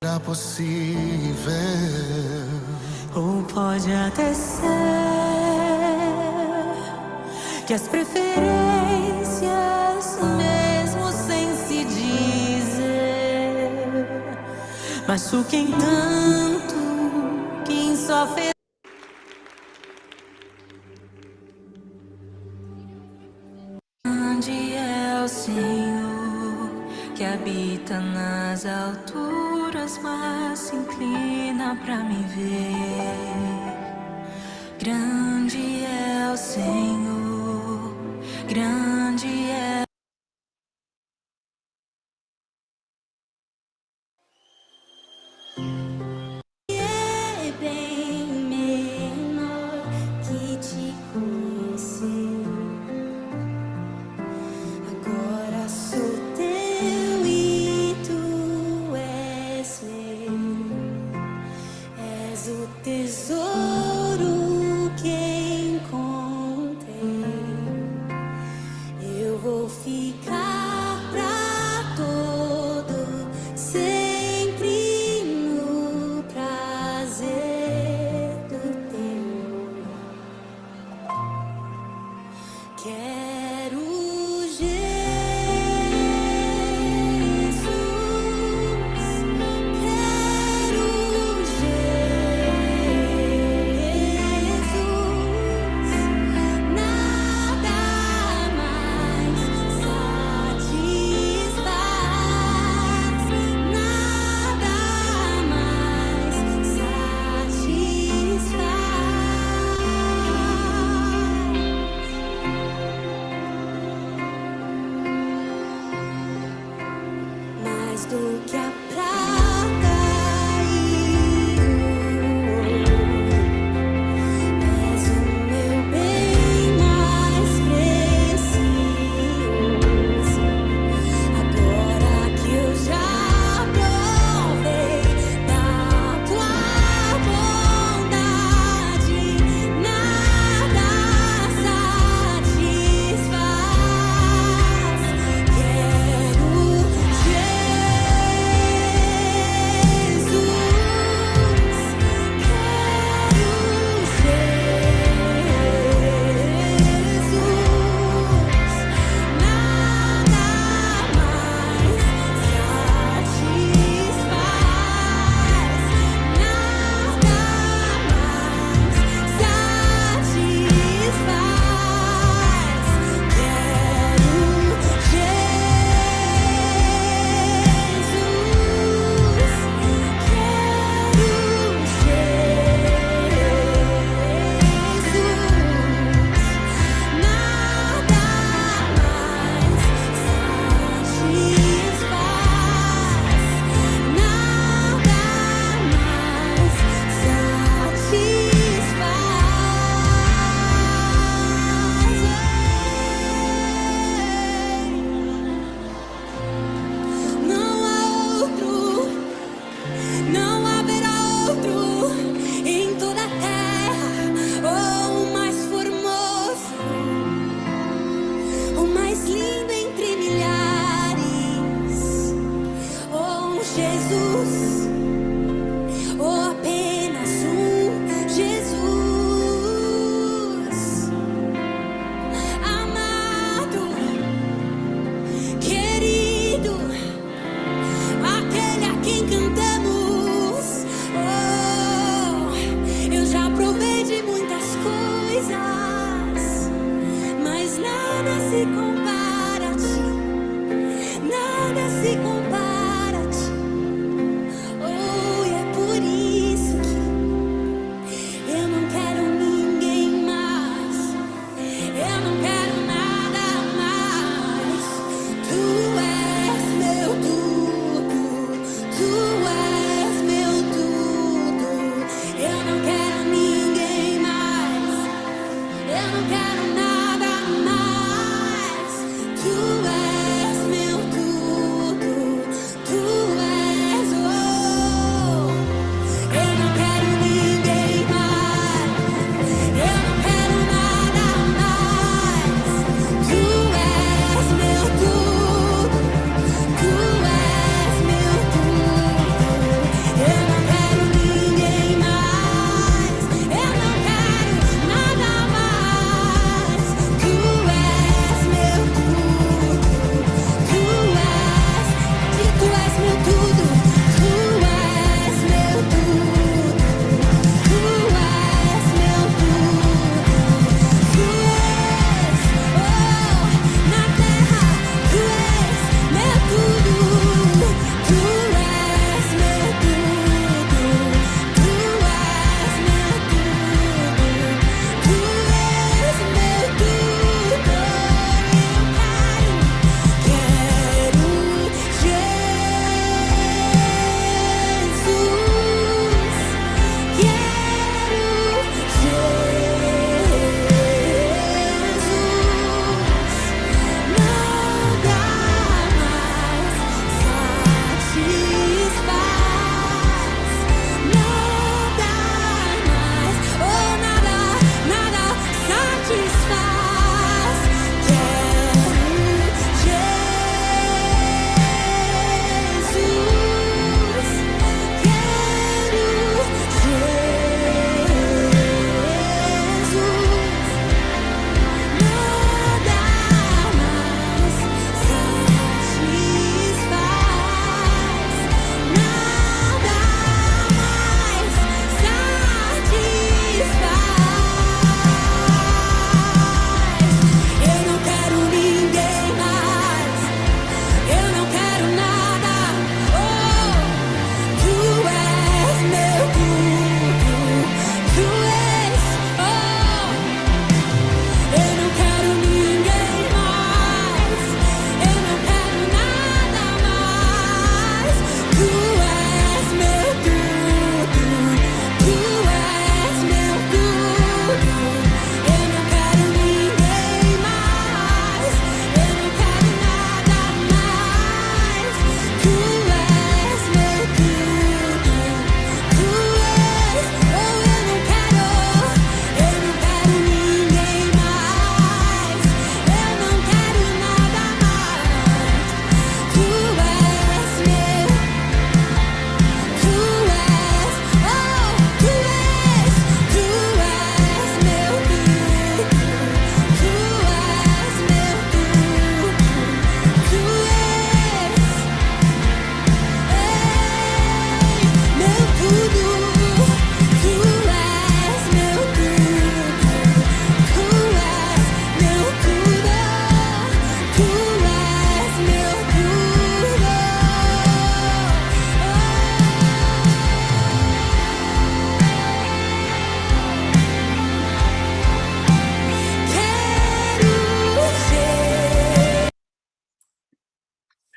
Era possível. Ou pode até ser que as preferências, mesmo sem se dizer, machuquem tanto quem sofre. Grande é o Senhor que habita nas alturas, mas se inclina pra me ver. Grande é o Senhor, grande é. É bem menor que te conhecer. Agora sou teu e tu és meu. És o tesouro que encontrei. Eu vou ficar pra todo sempre no prazer do teu olhar. Quero Jesus, quero Jesus, nada mais satisfaz, nada mais satisfaz.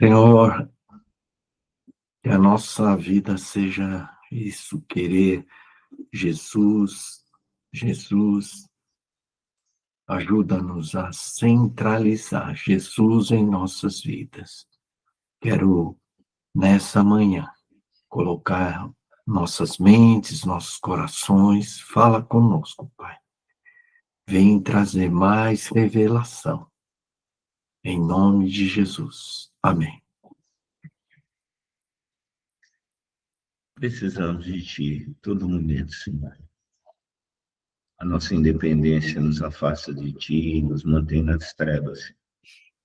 Senhor, que a nossa vida seja isso, querer Jesus, Jesus, ajuda-nos a centralizar Jesus em nossas vidas. Quero, nessa manhã, colocar nossas mentes, nossos corações, fala conosco, Pai. Vem trazer mais revelação. Em nome de Jesus. Amém. Precisamos de Ti todo momento, Senhor. A nossa independência nos afasta de Ti e nos mantém nas trevas.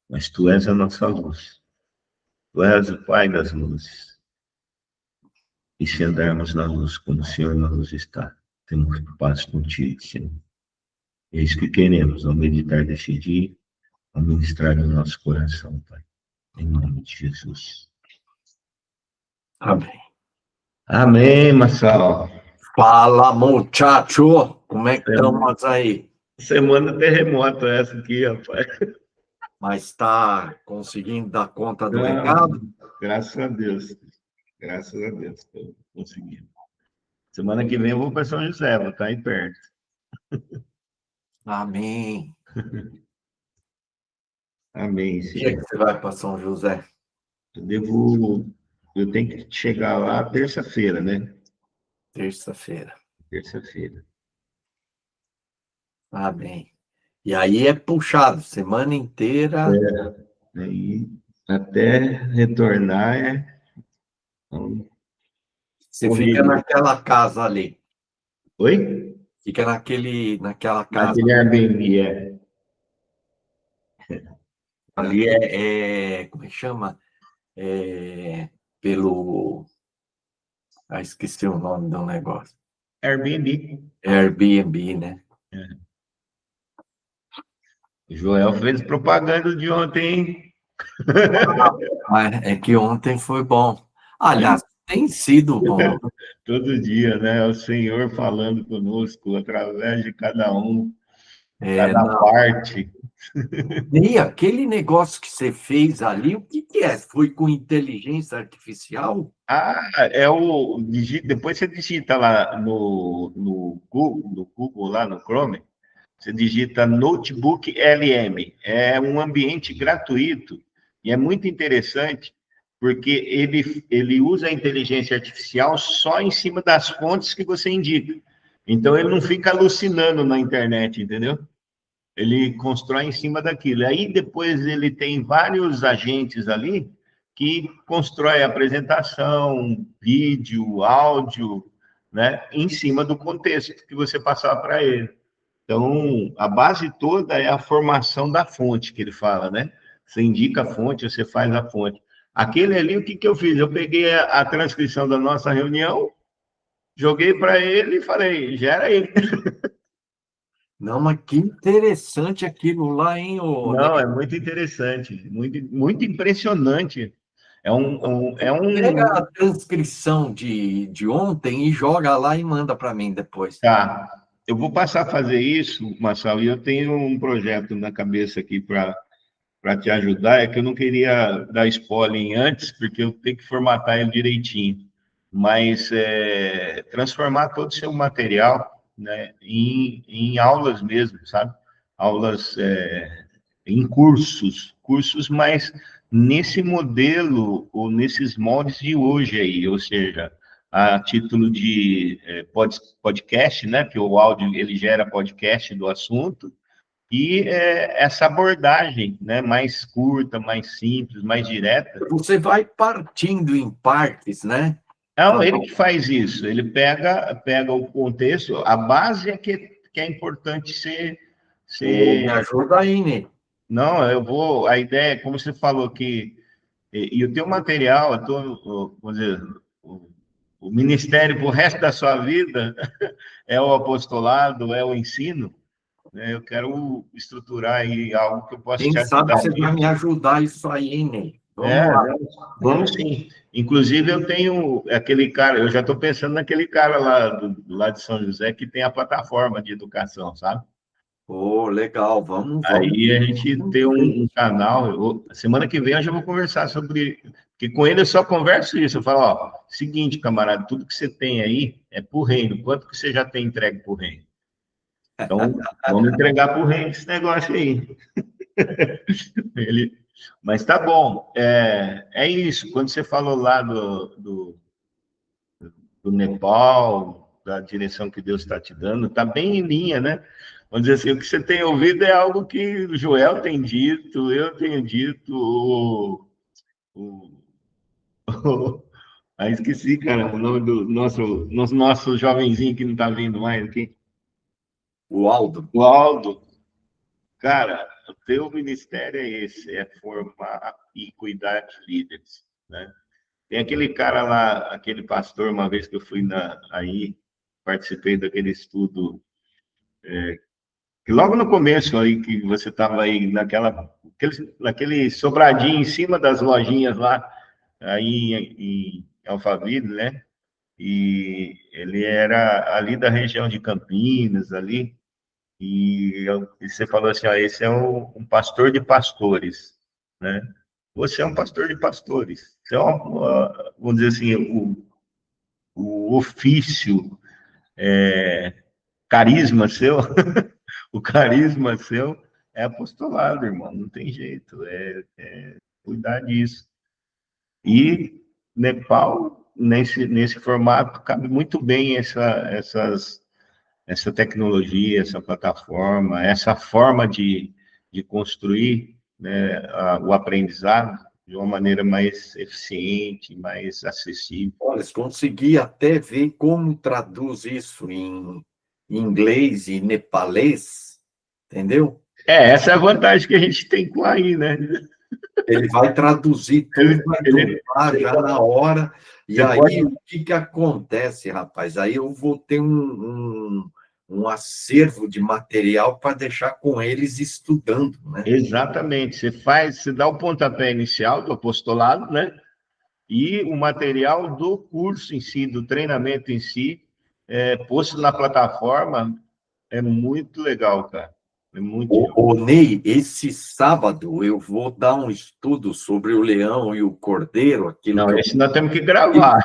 Mas Tu és a nossa luz. Tu és o Pai das luzes. E se andarmos na luz como o Senhor na luz está, temos paz contigo, Senhor. É isso que queremos, ao meditar deste dia, ao ministrar no nosso coração, Pai. Em nome de Jesus. Amém. Amém, Marcelo. Fala, muchacho! Como é que estamos aí? Semana terremoto essa aqui, rapaz. Mas está conseguindo dar conta do Não, recado? graças a Deus. Graças a Deus, estou conseguindo. Semana que vem eu vou para São José, vou estar aí perto. Amém. Amém, Que dia Senhor. que você vai para São José? Eu tenho que chegar lá terça-feira, né? Terça-feira. Terça-feira. Amém. E aí é puxado, semana inteira. Aí, até retornar Você corrido. fica naquela casa ali. Oi? Fica naquela casa. Naquele Airbnb, é. Ali como é que chama? Pelo... Ah, esqueci o nome do negócio. Airbnb. Airbnb, né? O Joel fez propaganda de ontem, hein? Mas é que ontem foi bom. Aliás, tem sido bom. Todo dia, né? O Senhor falando conosco através de cada um, cada Não. parte. E aquele negócio que você fez ali, o que é? Foi com inteligência artificial? Depois você digita lá no Google, lá no Chrome, você digita Notebook LM. É um ambiente gratuito e é muito interessante porque ele usa a inteligência artificial só em cima das fontes que você indica. Então, ele não fica alucinando na internet, entendeu? Ele constrói em cima daquilo. Aí, depois, ele tem vários agentes ali que constrói apresentação, vídeo, áudio, né, em cima do contexto que você passar para ele. Então, a base toda é a formação da fonte, que ele fala, né? Você indica a fonte, você faz a fonte. Aquele ali, o que eu fiz? Eu peguei a transcrição da nossa reunião, joguei para ele e falei, gera aí. Não, mas que interessante aquilo lá, hein? Não, é muito interessante, muito, muito impressionante. Pega a transcrição de ontem e joga lá e manda para mim depois. Tá, eu vou passar a fazer isso, Marcelo, e eu tenho um projeto na cabeça aqui para te ajudar, é que eu não queria dar spoiler antes, porque eu tenho que formatar ele direitinho, mas transformar todo o seu material, né, em aulas mesmo, sabe? Aulas em cursos, mas nesse modelo ou nesses moldes de hoje aí, ou seja, a título de podcast, né, que o áudio ele gera podcast do assunto, e essa abordagem, né, mais curta, mais simples, mais direta. Você vai partindo em partes, né? Não, ele que faz isso, ele pega o contexto, a base é que é importante ser... Me ajuda aí, né? Não, a ideia é, como você falou, e o teu material, vamos dizer, o ministério para o resto da sua vida é o apostolado, é o ensino, né? Eu quero estruturar aí algo que eu possa Quem te sabe ajudar você vai nisso. me ajudar isso aí, hein, Ney? Vamos lá. Vamos sim. Inclusive, eu tenho aquele cara, eu já estou pensando naquele cara lá de São José que tem a plataforma de educação, sabe? Oh, legal, vamos. Aí a gente tem um canal. Semana que vem eu já vou conversar sobre. Porque com ele eu só converso isso. Eu falo, ó, seguinte, camarada, tudo que você tem aí é pro reino. Quanto que você já tem entregue pro reino? Então, vamos entregar pro reino esse negócio aí. Ele, mas tá bom. É isso. Quando você falou lá do Nepal, da direção que Deus está te dando, está bem em linha, né? Vamos dizer assim, o que você tem ouvido é algo que o Joel tem dito, eu tenho dito, esqueci, cara, o nome do nosso jovenzinho que não está vindo mais aqui. O Aldo. O Aldo. Cara, o teu ministério é esse, é formar e cuidar de líderes, né? Tem aquele cara lá, aquele pastor, uma vez que eu fui aí, participei daquele estudo, que logo no começo aí, que você estava aí, naquele sobradinho em cima das lojinhas lá, aí em Alphaville, né? E ele era ali da região de Campinas, ali, e você falou assim, ó, esse é um pastor de pastores, né? Você é um pastor de pastores. Você é vamos dizer assim, o ofício, carisma seu, o carisma seu é apostolado, irmão, não tem jeito, cuidar disso. E Nepal, nesse formato, cabe muito bem essa tecnologia, essa plataforma, essa forma de construir, né, o aprendizado de uma maneira mais eficiente, mais acessível. Olha, consegui até ver como traduz isso em inglês e nepalês, entendeu? Essa é a vantagem que a gente tem com aí, né? Ele vai traduzir tudo, vai dublar já na hora. E aí, o que acontece, rapaz? Aí eu vou ter um acervo de material para deixar com eles estudando, né? Exatamente. Você dá o pontapé inicial do apostolado, né? E o material do curso em si, do treinamento em si, posto na plataforma, é muito legal, cara. É muito legal. Ô, Ney, esse sábado eu vou dar um estudo sobre o leão e o cordeiro. Esse nós temos que gravar.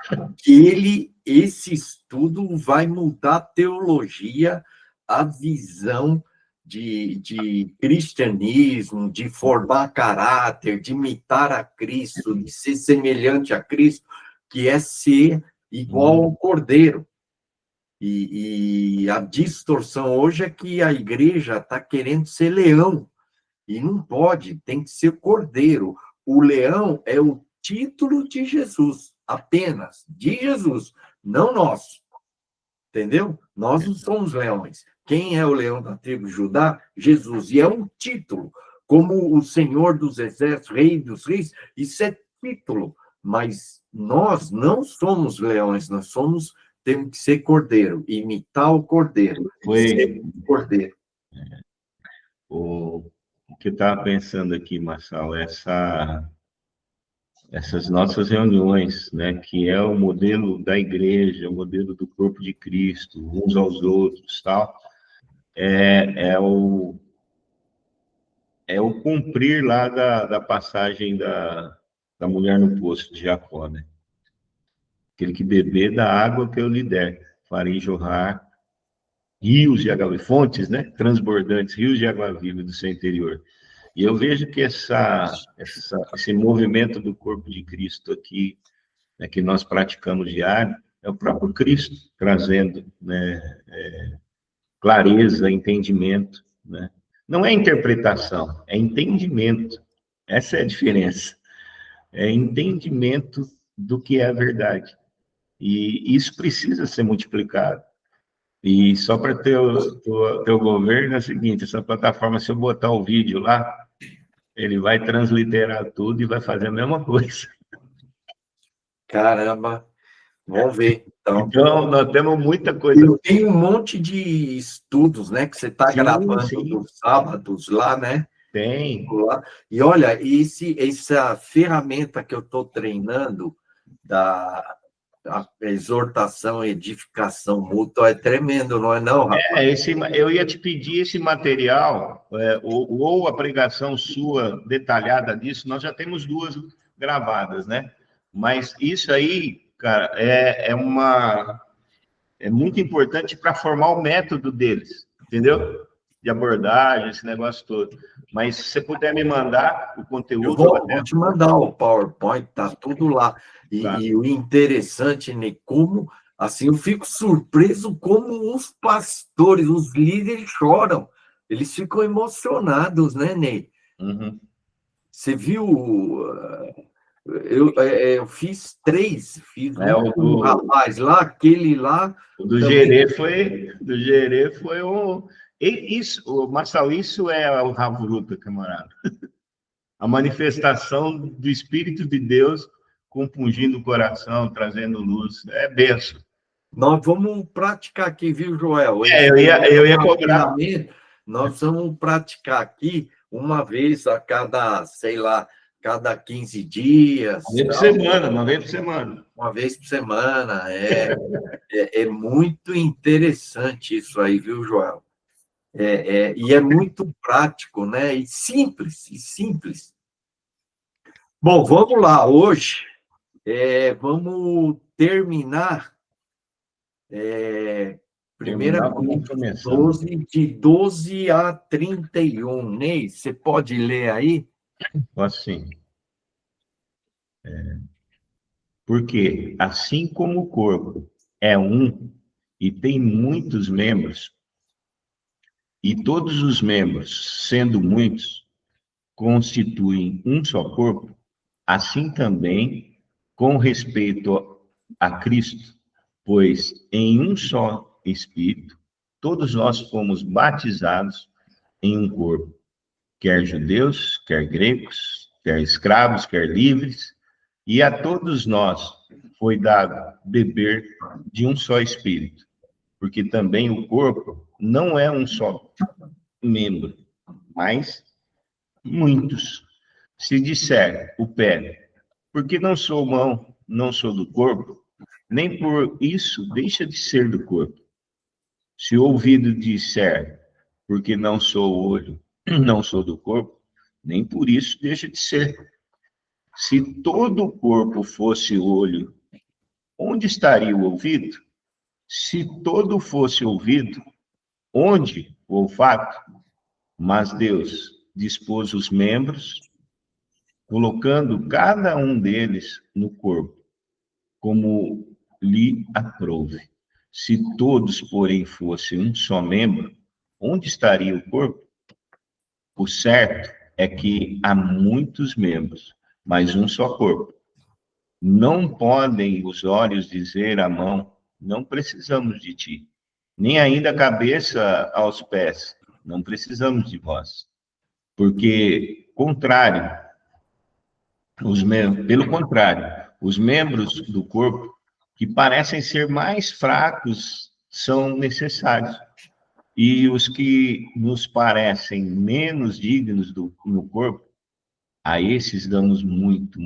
Esse estudo vai mudar a teologia, a visão de cristianismo, de formar caráter, de imitar a Cristo, de ser semelhante a Cristo, que é ser igual ao cordeiro. E a distorção hoje é que a igreja está querendo ser leão, e não pode, tem que ser cordeiro. O leão é o título de Jesus, apenas, de Jesus, não nosso. Entendeu? Nós não somos leões. Quem é o leão da tribo de Judá? Jesus. E é um título, como o Senhor dos Exércitos, Rei dos Reis, isso é título. Mas nós não somos leões, temos que ser cordeiro, imitar o cordeiro. Ser cordeiro. O que eu estava pensando aqui, Marcelo, essas nossas reuniões, né, que é o modelo da igreja, o modelo do corpo de Cristo, uns aos outros, tal, é o cumprir lá da passagem da mulher no poço de Jacó, né? Aquele que beber da água que eu lhe der, farei jorrar rios de água viva, fontes, né, transbordantes, rios de água viva do seu interior. E eu vejo que esse movimento do corpo de Cristo aqui, né, que nós praticamos diário, é o próprio Cristo trazendo, né, clareza, entendimento, né? Não é interpretação, é entendimento. Essa é a diferença. É entendimento do que é a verdade. E isso precisa ser multiplicado. E só para ter o governo é o seguinte, essa plataforma, se eu botar o vídeo lá, ele vai transliterar tudo e vai fazer a mesma coisa. Caramba, vamos ver. Então, nós temos muita coisa. Tem um monte de estudos, né, que você está gravando nos sábados lá, né? Tem. E olha, essa ferramenta que eu estou treinando a exortação, edificação mútua é tremendo, não é não, rapaz? Eu ia te pedir esse material, ou a pregação sua detalhada disso, nós já temos 2 gravadas, né? Mas isso aí, cara, é muito importante para formar o método deles, entendeu? De abordagem, esse negócio todo. Mas se você puder me mandar o Eu conteúdo... vou te mandar o PowerPoint, tá tudo lá. Tá. E o interessante, né, como, assim, eu fico surpreso como os pastores, os líderes choram. Eles ficam emocionados, né, Ney? Uhum. Você viu? Eu fiz 3. Fiz um com o rapaz lá, aquele lá. O do também. Gerê foi o... Isso, Marcelo, isso é o Ravruta, camarada. A manifestação do Espírito de Deus compungindo o coração, trazendo luz. É benção. Nós vamos praticar aqui, viu, Joel? Eu ia cobrar. Nós vamos praticar aqui uma vez a cada, sei lá, cada 15 dias. Uma vez por semana, uma vez por semana. Uma vez por semana. É muito interessante isso aí, viu, Joel? E é muito prático, né? E simples, e simples. Bom, vamos lá. Hoje, vamos terminar... Primeira Coríntios 12, de 12 a 31. Ney, você pode ler aí? Assim. Porque, assim como o corpo é um e tem muitos membros, e todos os membros, sendo muitos, constituem um só corpo, assim também com respeito a Cristo, pois em um só Espírito, todos nós fomos batizados em um corpo, quer judeus, quer gregos, quer escravos, quer livres, e a todos nós foi dado beber de um só Espírito, porque também o corpo não é um só membro, mas muitos. Se disser o pé, porque não sou mão, não sou do corpo, nem por isso deixa de ser do corpo. Se o ouvido disser, porque não sou olho, não sou do corpo, nem por isso deixa de ser. Se todo o corpo fosse olho, onde estaria o ouvido? Se todo fosse ouvido, onde o olfato? Mas Deus dispôs os membros, colocando cada um deles no corpo, como lhe aprouve. Se todos, porém, fossem um só membro, onde estaria o corpo? O certo é que há muitos membros, mas um só corpo. Não podem os olhos dizer à mão, não precisamos de ti, nem ainda a cabeça aos pés, não precisamos de vós. Porque, pelo contrário, os membros do corpo que parecem ser mais fracos são necessários. E os que nos parecem menos dignos no corpo, a esses damos muito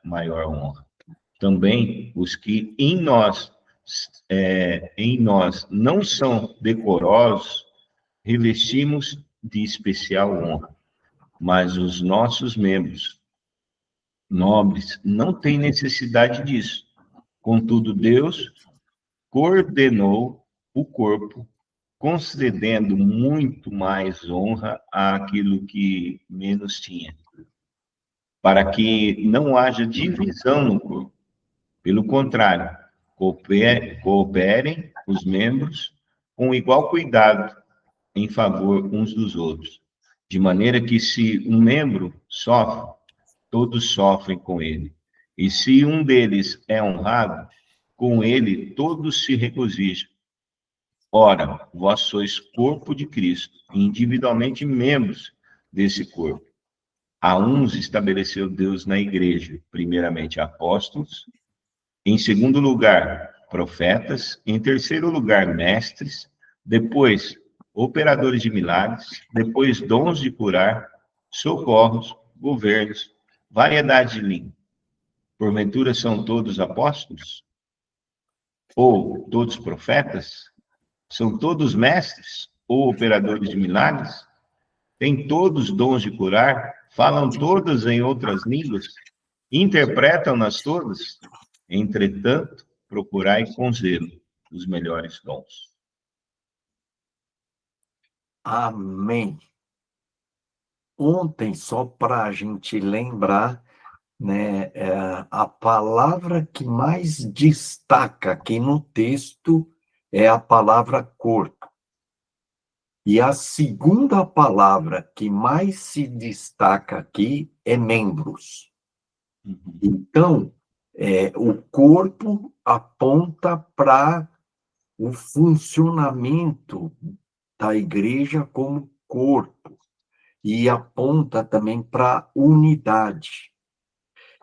maior honra. Também os que em nós não são decorosos, revestimos de especial honra. Mas os nossos membros nobres não têm necessidade disso. Contudo, Deus coordenou o corpo, concedendo muito mais honra àquilo que menos tinha, para que não haja divisão no corpo. Pelo contrário, cooperem os membros com igual cuidado em favor uns dos outros, de maneira que se um membro sofre, todos sofrem com ele. E se um deles é honrado, com ele todos se regozijam. Ora, vós sois corpo de Cristo, e individualmente membros desse corpo. A uns estabeleceu Deus na igreja, primeiramente apóstolos, em segundo lugar, profetas, em terceiro lugar, mestres, depois, operadores de milagres, depois, dons de curar, socorros, governos, variedade de língua. Porventura são todos apóstolos? ou todos profetas? São todos mestres ou operadores de milagres? Têm todos dons de curar? Falam todos em outras línguas? Interpretam-nas todas? Entretanto, procurai com zelo os melhores dons. Amém. Ontem, só para a gente lembrar, né, a palavra que mais destaca aqui no texto é a palavra corpo. E a segunda palavra que mais se destaca aqui é membros. Então, o corpo aponta para o funcionamento da igreja como corpo e aponta também para unidade.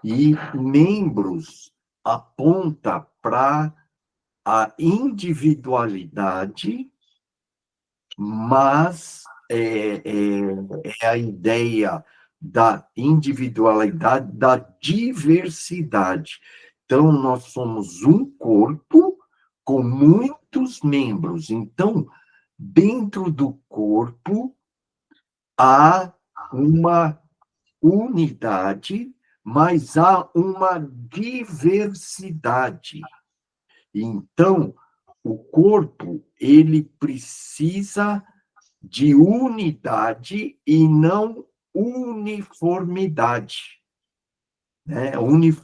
E membros aponta para a individualidade, mas é a ideia da individualidade, da diversidade. Então, nós somos um corpo com muitos membros. Então, dentro do corpo, há uma unidade, mas há uma diversidade. Então, o corpo, ele precisa de unidade e não uniformidade. Né?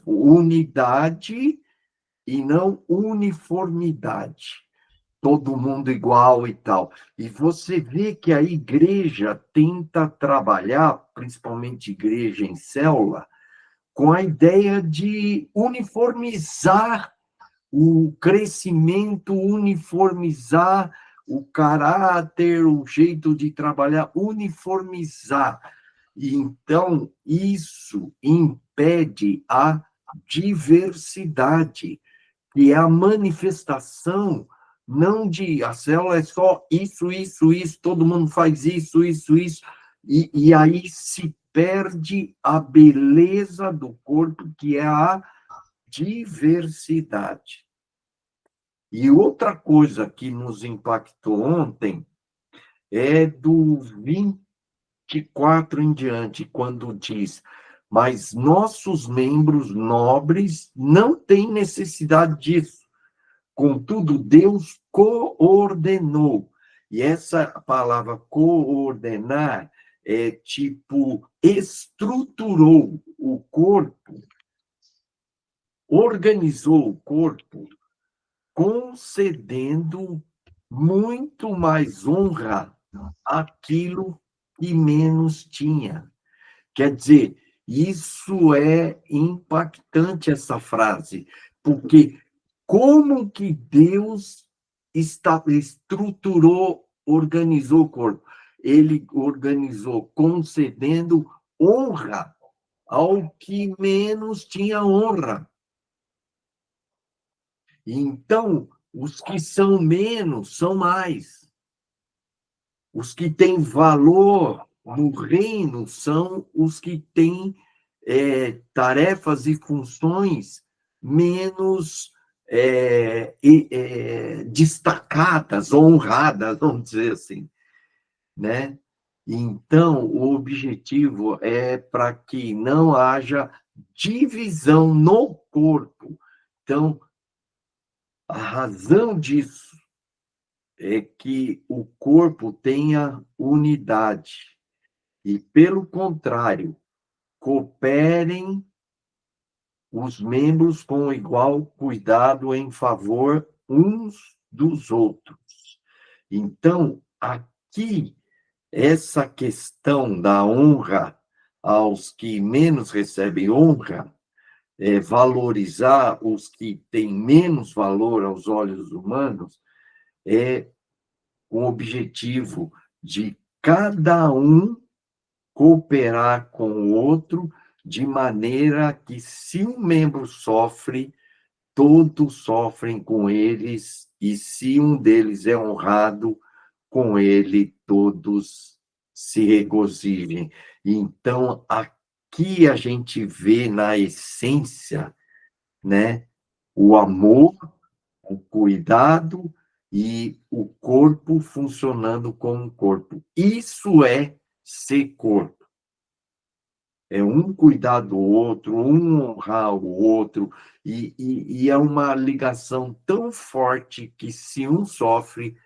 Unidade e não uniformidade. Todo mundo igual e tal. E você vê que a igreja tenta trabalhar, principalmente igreja em célula, com a ideia de uniformizar o crescimento, uniformizar o caráter, o jeito de trabalhar, uniformizar. E, então, isso impede a diversidade, que é a manifestação, não de a célula é só isso, todo mundo faz isso, e aí se perde a beleza do corpo, que é a diversidade. E outra coisa que nos impactou ontem é do 24 em diante, quando diz: mas nossos membros nobres não têm necessidade disso. Contudo, Deus coordenou. E essa palavra coordenar é tipo estruturou o corpo, organizou o corpo, concedendo muito mais honra àquilo que menos tinha. Quer dizer, isso é impactante, essa frase, porque como que Deus estruturou, organizou o corpo? Ele organizou concedendo honra ao que menos tinha honra. Então, os que são menos são mais. Os que têm valor no reino são os que têm tarefas e funções menos destacadas, honradas, vamos dizer assim, né? Então, o objetivo é para que não haja divisão no corpo. Então, a razão disso é que o corpo tenha unidade e, pelo contrário, cooperem os membros com igual cuidado em favor uns dos outros. Então, aqui, essa questão da honra aos que menos recebem honra, valorizar os que têm menos valor aos olhos humanos, é com o objetivo de cada um cooperar com o outro, de maneira que, se um membro sofre, todos sofrem com eles, e se um deles é honrado, com ele todos se regozijem. Então, aqui a gente vê na essência, né, o amor, o cuidado e o corpo funcionando como um corpo. Isso é ser corpo. É um cuidar do outro, um honrar o outro, e é uma ligação tão forte que se um sofre,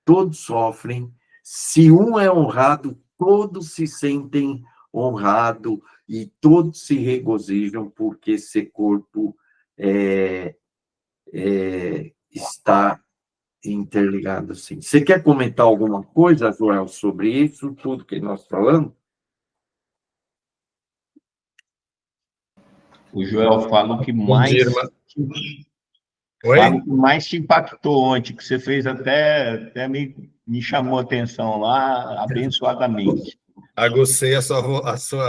todos sofrem. Se um é honrado, todos se sentem honrados e todos se regozijam porque ser corpo está interligado assim. Você quer comentar alguma coisa, Joel, sobre isso, tudo que nós falamos? O Joel fala o que Bom dia, irmã. Oi? fala o que mais te impactou ontem, que você fez até me chamou a atenção lá, abençoadamente. Agucei a sua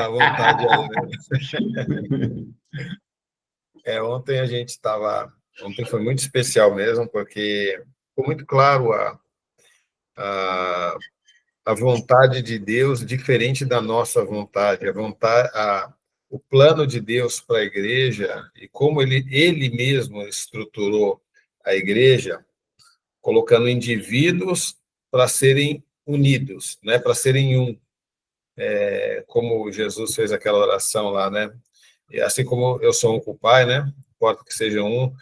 vontade aí, né? Ontem a gente estava... Ontem foi muito especial mesmo, porque ficou muito claro a vontade de Deus diferente da nossa vontade, o plano de Deus para a igreja e como ele mesmo estruturou a igreja, colocando indivíduos para serem unidos, né, para serem um, como Jesus fez aquela oração lá, né? E assim como eu sou um com o Pai, né? Importa que seja um.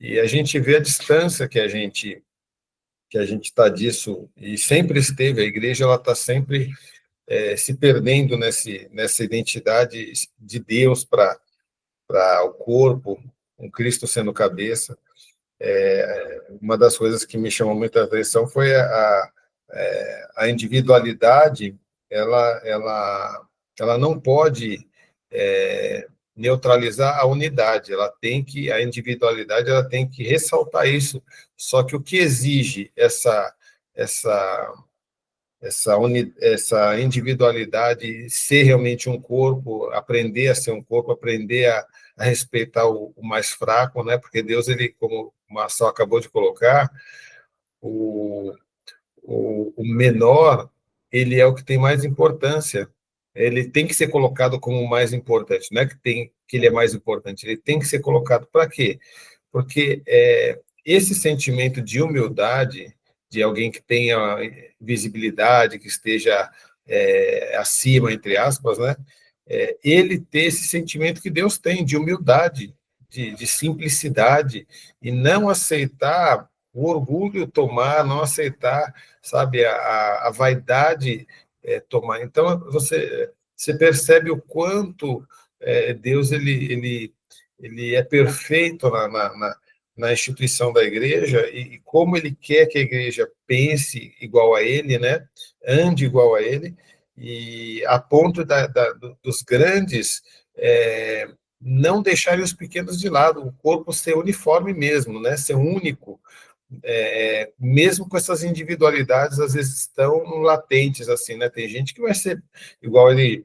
E a gente vê a distância que a gente está disso, e sempre esteve, a igreja ela está sempre se perdendo nessa identidade de Deus para o corpo, com Cristo sendo cabeça. Uma das coisas que me chamou muita atenção foi a individualidade, ela não pode neutralizar a unidade, a individualidade ela tem que ressaltar isso, só que o que exige essa individualidade, ser realmente um corpo, aprender a ser um corpo, aprender a respeitar o mais fraco, né? Porque Deus, ele, como o Marcelo acabou de colocar, o menor, ele é o que tem mais importância. Ele tem que ser colocado como o mais importante, não é que ele é mais importante, ele tem que ser colocado para quê? Porque esse sentimento de humildade, de alguém que tenha visibilidade, que esteja acima, entre aspas, né? Ele ter esse sentimento que Deus tem, de humildade, de simplicidade, e não aceitar o orgulho tomar, não aceitar, sabe, a vaidade tomar. Então, você percebe o quanto Deus ele é perfeito na instituição da igreja e como ele quer que a igreja pense igual a ele, né? Ande igual a ele, e a ponto dos grandes não deixarem os pequenos de lado, o corpo ser uniforme mesmo, né? Ser único, mesmo com essas individualidades, às vezes estão latentes, assim, né? Tem gente que vai ser igual ele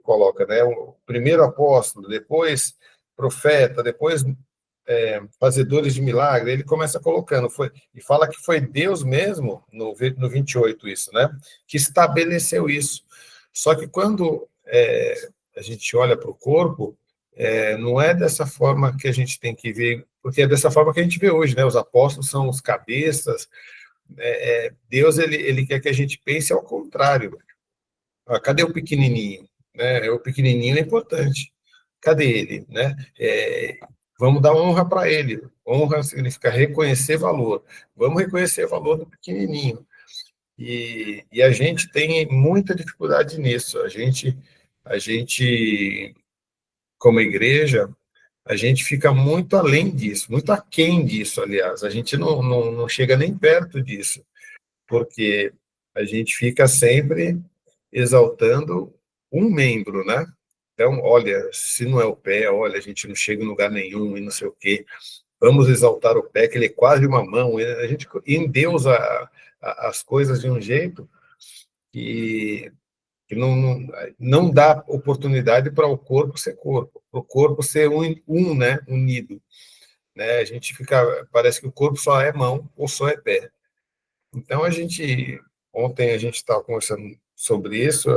coloca, né? O primeiro apóstolo, depois profeta, depois fazedores de milagre, ele começa colocando, e fala que foi Deus mesmo, no 28 isso, né? Que estabeleceu isso. Só que quando a gente olha para o corpo, não é dessa forma que a gente tem que ver, porque é dessa forma que a gente vê hoje, né? Os apóstolos são os cabeças, Deus, ele quer que a gente pense ao contrário. Cadê o pequenininho? Né? O pequenininho é importante. Cadê ele? Né? Vamos dar honra para ele. Honra significa reconhecer valor. Vamos reconhecer o valor do pequenininho. E a gente tem muita dificuldade nisso. A gente, como igreja, a gente fica muito além disso, muito aquém disso, aliás. A gente não chega nem perto disso, porque a gente fica sempre exaltando um membro, né? Então, olha, se não é o pé, olha, a gente não chega em lugar nenhum e não sei o quê. Vamos exaltar o pé, que ele é quase uma mão. A gente endeusa as coisas de um jeito que não dá oportunidade para o corpo ser corpo, para o corpo ser né? Unido. Né? A gente parece que o corpo só é mão ou só é pé. Então, ontem a gente estava conversando sobre isso,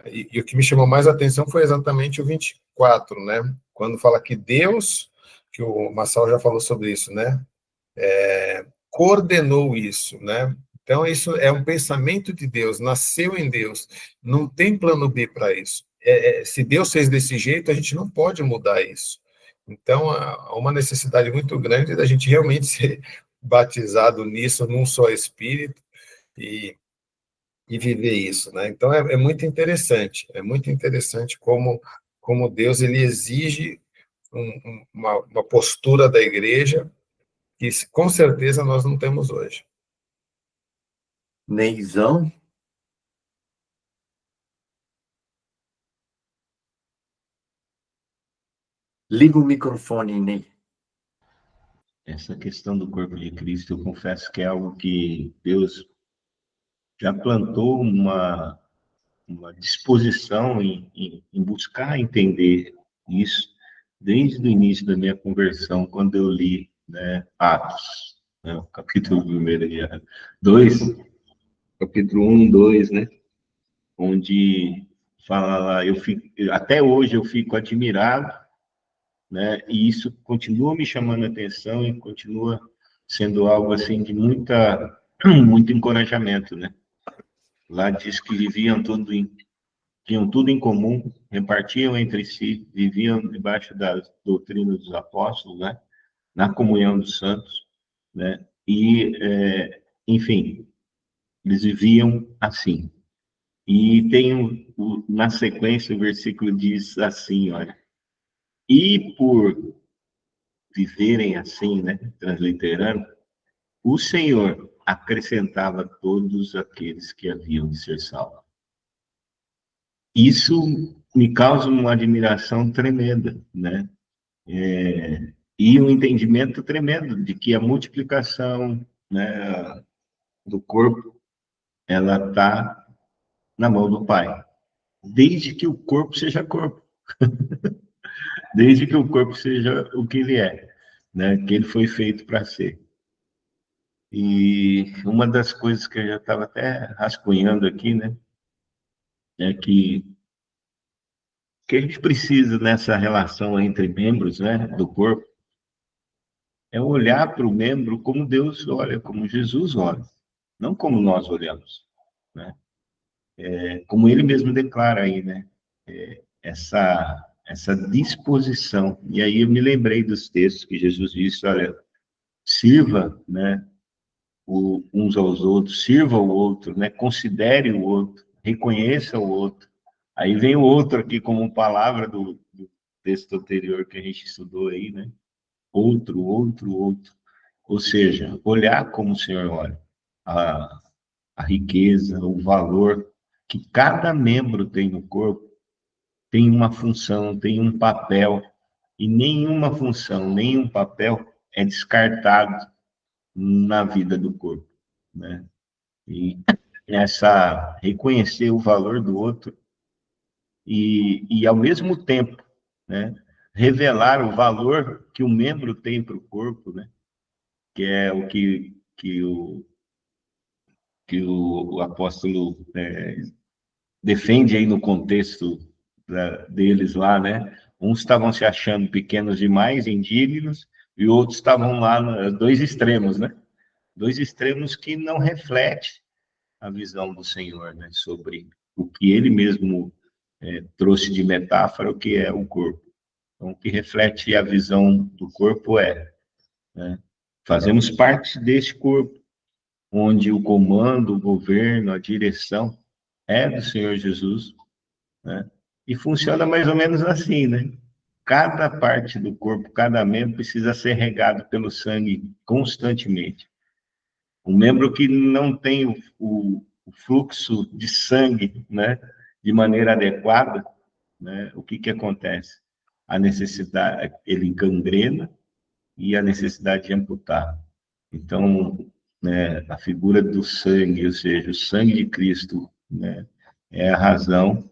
e o que me chamou mais a atenção foi exatamente o 24, né? Quando fala que Deus que o Marçal já falou sobre isso, né? Coordenou isso, né? Então, isso é um pensamento de Deus, nasceu em Deus, não tem plano B para isso. Se Deus fez desse jeito, a gente não pode mudar isso. Então, há uma necessidade muito grande da gente realmente ser batizado nisso, num só Espírito, e viver isso, né? Então, é muito interessante como Deus ele exige uma postura da igreja que, com certeza, nós não temos hoje. Neizão? Liga o microfone, Ney. Essa questão do corpo de Cristo, eu confesso que é algo que Deus já plantou uma disposição em buscar entender isso desde o início da minha conversão, quando eu li, né, Atos, né, o capítulo 1, 2, capítulo 1, 2, né, onde fala lá, até hoje eu fico admirado, né, e isso continua me chamando a atenção e continua sendo algo assim de muito encorajamento, né? Lá diz que tinham tudo em comum, repartiam entre si, viviam debaixo das doutrinas dos apóstolos, né? Na comunhão dos santos, né? E, enfim, eles viviam assim. E tem na sequência o versículo diz assim, olha, e por viverem assim, né? Transliterando, o Senhor acrescentava todos aqueles que haviam de ser salvos. Isso me causa uma admiração tremenda, né? E um entendimento tremendo de que a multiplicação, né, do corpo, ela está na mão do Pai, desde que o corpo seja corpo, desde que o corpo seja o que ele é, né, que ele foi feito para ser. E uma das coisas que eu já estava até rascunhando aqui, né, é que a gente precisa nessa relação entre membros, né, do corpo, é olhar para o membro como Deus olha, como Jesus olha, não como nós olhamos, né? Como ele mesmo declara aí, né? Essa disposição. E aí eu me lembrei dos textos que Jesus disse, olha, sirva, né, uns aos outros, sirva o outro, né? Considere o outro, reconheça o outro. Aí vem o outro aqui como palavra do texto anterior que a gente estudou aí, né? Outro, outro, outro. Ou seja, olhar como o Senhor olha, a riqueza, o valor que cada membro tem no corpo, tem uma função, tem um papel, e nenhuma função, nenhum papel é descartado na vida do corpo, né? E reconhecer o valor do outro e ao mesmo tempo, né, revelar o valor que o membro tem para o corpo, né? Que é o que o apóstolo defende aí no contexto deles lá, né? Uns estavam se achando pequenos demais, indignos, e outros estavam lá nos dois extremos, né? Dois extremos que não refletem a visão do Senhor, né? Sobre o que ele mesmo trouxe de metáfora, o que é o corpo. Então, o que reflete a visão do corpo né? Fazemos parte deste corpo, onde o comando, o governo, a direção é do Senhor Jesus, né? E funciona mais ou menos assim, né? Cada parte do corpo, cada membro precisa ser regado pelo sangue constantemente. Um membro que não tem o fluxo de sangue, né, de maneira adequada, né, o que acontece? A necessidade, ele gangrena e a necessidade de amputar. Então, né, a figura do sangue, ou seja, o sangue de Cristo, né, é a razão,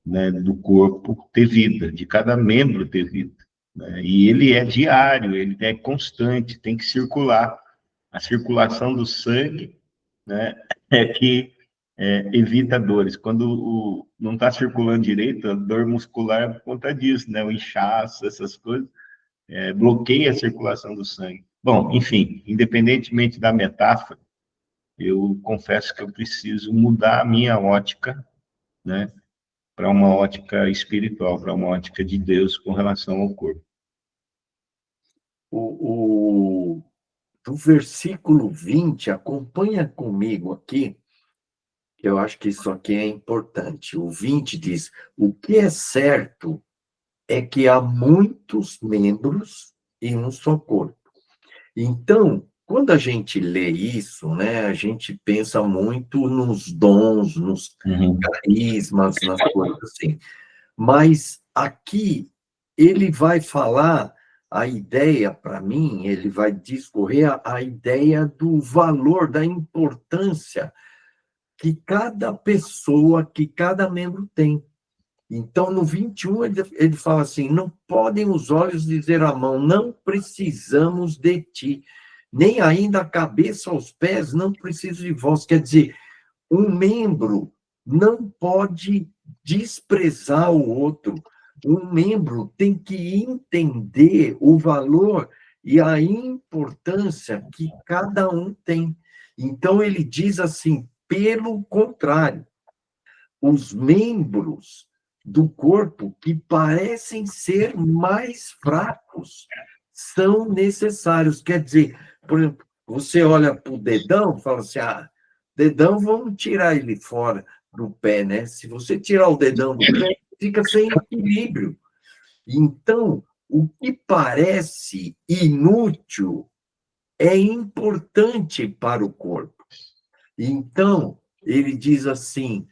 né, do corpo ter vida, de cada membro ter vida, né? E ele é diário, ele é constante, tem que circular. A circulação do sangue, né, é que evita dores. Quando não está circulando direito, a dor muscular é por conta disso, né? O inchaço, essas coisas, bloqueia a circulação do sangue. Bom, enfim, independentemente da metáfora, eu confesso que eu preciso mudar a minha ótica, né, para uma ótica espiritual, para uma ótica de Deus com relação ao corpo. Do versículo 20, acompanha comigo aqui, que eu acho que isso aqui é importante. O 20 diz: o que é certo é que há muitos membros em um só corpo. Então, quando a gente lê isso, né, a gente pensa muito nos dons, nos carismas, nas coisas assim. Mas aqui ele vai falar a ideia, para mim, ele vai discorrer a ideia do valor, da importância que cada pessoa, que cada membro tem. Então, no 21, ele fala assim: não podem os olhos dizer à mão, não precisamos de ti, nem ainda a cabeça aos pés, não preciso de vós. Quer dizer, um membro não pode desprezar o outro. Um membro tem que entender o valor e a importância que cada um tem. Então, ele diz assim: pelo contrário, os membros do corpo que parecem ser mais fracos são necessários. Quer dizer, por exemplo, você olha para o dedão e fala assim: dedão, vamos tirar ele fora do pé, né? Se você tirar o dedão do pé, fica sem equilíbrio. Então, o que parece inútil é importante para o corpo. Então, ele diz assim: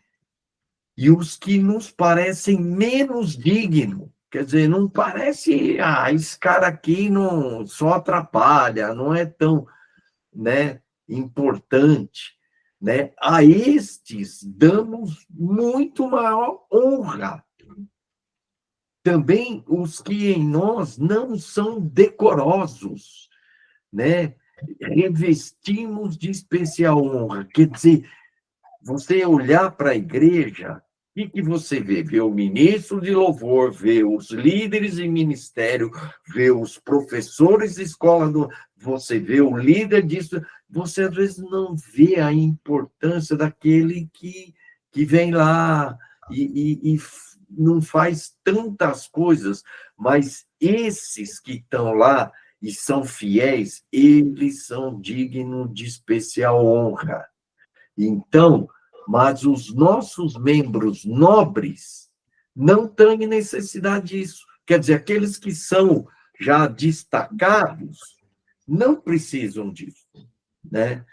e os que nos parecem menos dignos, quer dizer, não parece, esse cara aqui não só atrapalha, não é tão, né, importante, né? A estes damos muito maior honra. Também os que em nós não são decorosos, né? Revestimos de especial honra. Quer dizer, você olhar para a igreja, o que você vê? Vê o ministro de louvor, vê os líderes em ministério, vê os professores de escola, você vê o líder disso, você às vezes não vê a importância daquele que vem lá e não faz tantas coisas, mas esses que estão lá e são fiéis, eles são dignos de especial honra. Então, mas os nossos membros nobres não têm necessidade disso. Quer dizer, aqueles que são já destacados não precisam disso, né?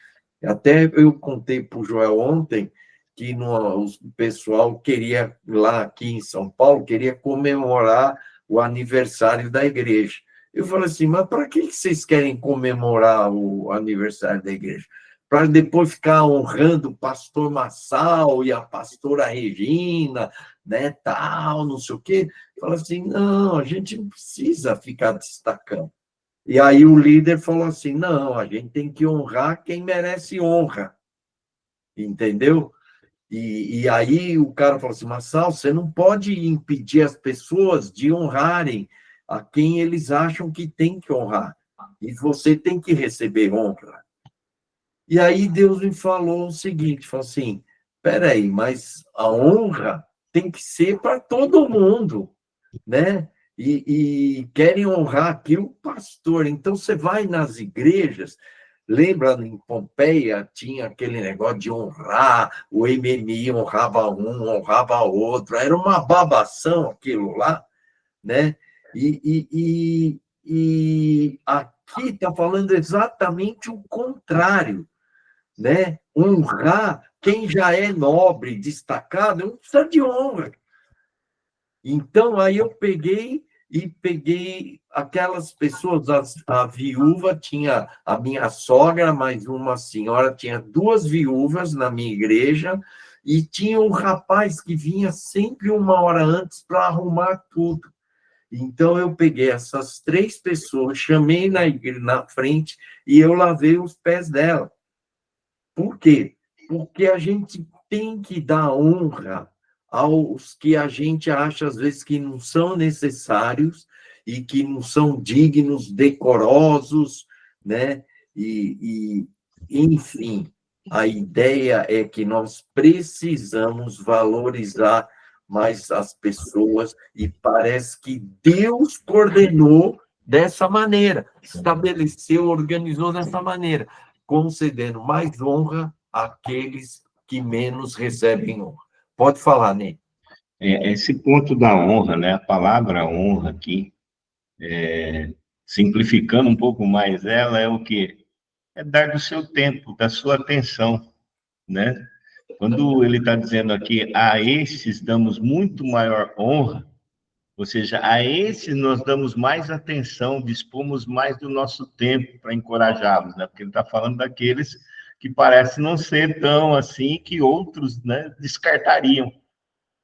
Até eu contei para o Joel ontem que o pessoal queria, lá aqui em São Paulo, queria comemorar o aniversário da igreja. Eu falei assim: mas para que vocês querem comemorar o aniversário da igreja? Para depois ficar honrando o pastor Massal e a pastora Regina, né, tal, não sei o quê. Fala assim: não, a gente não precisa ficar destacando. E aí o líder falou assim: não, a gente tem que honrar quem merece honra. Entendeu? E aí o cara falou assim: Massal, você não pode impedir as pessoas de honrarem a quem eles acham que tem que honrar. E você tem que receber honra. E aí Deus me falou o seguinte, falou assim: peraí, mas a honra tem que ser para todo mundo, né? E querem honrar aqui o pastor. Então, você vai nas igrejas, lembra, em Pompeia, tinha aquele negócio de honrar, o MMI honrava um, honrava outro, era uma babação aquilo lá, né? E aqui está falando exatamente o contrário, né? Honrar quem já é nobre, destacado, não precisa de honra. Então, aí eu peguei aquelas pessoas, a viúva tinha a minha sogra, mais uma senhora, tinha 2 viúvas na minha igreja, e tinha um rapaz que vinha sempre 1 hora antes para arrumar tudo. Então, eu peguei essas 3 pessoas, chamei na frente e eu lavei os pés dela. Por quê? Porque a gente tem que dar honra aos que a gente acha, às vezes, que não são necessários e que não são dignos, decorosos, né? Enfim, a ideia é que nós precisamos valorizar mais as pessoas, e parece que Deus coordenou dessa maneira, estabeleceu, organizou dessa maneira, concedendo mais honra àqueles que menos recebem honra. Pode falar, Ney. Esse ponto da honra, né? A palavra honra aqui, simplificando um pouco mais ela, é o quê? É dar do seu tempo, da sua atenção, né? Quando ele está dizendo aqui, a esses damos muito maior honra, ou seja, a esses nós damos mais atenção, dispomos mais do nosso tempo para encorajá-los, né? Porque ele está falando daqueles que parecem não ser tão assim, que outros, né, descartariam.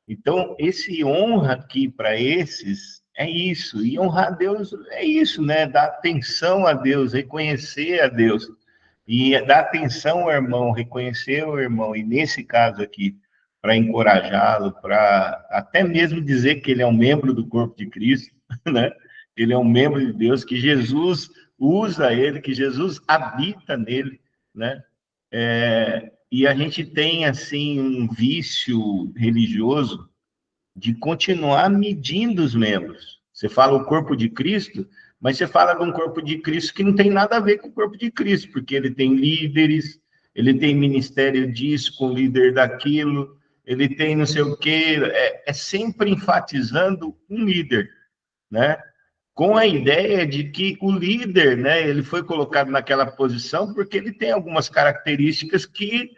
Então, esse honra aqui para esses é isso, e honrar a Deus é isso, né? Dar atenção a Deus, reconhecer a Deus, e dar atenção ao irmão, reconhecer o irmão, e nesse caso aqui, para encorajá-lo, para até mesmo dizer que ele é um membro do corpo de Cristo, né? Ele é um membro de Deus, que Jesus usa ele, que Jesus habita nele, né? E a gente tem, assim, um vício religioso de continuar medindo os membros. Você fala o corpo de Cristo, mas você fala de um corpo de Cristo que não tem nada a ver com o corpo de Cristo, porque ele tem líderes, ele tem ministério disso, com líder daquilo, ele tem não sei o quê, é sempre enfatizando um líder, né? Com a ideia de que o líder, né, ele foi colocado naquela posição porque ele tem algumas características que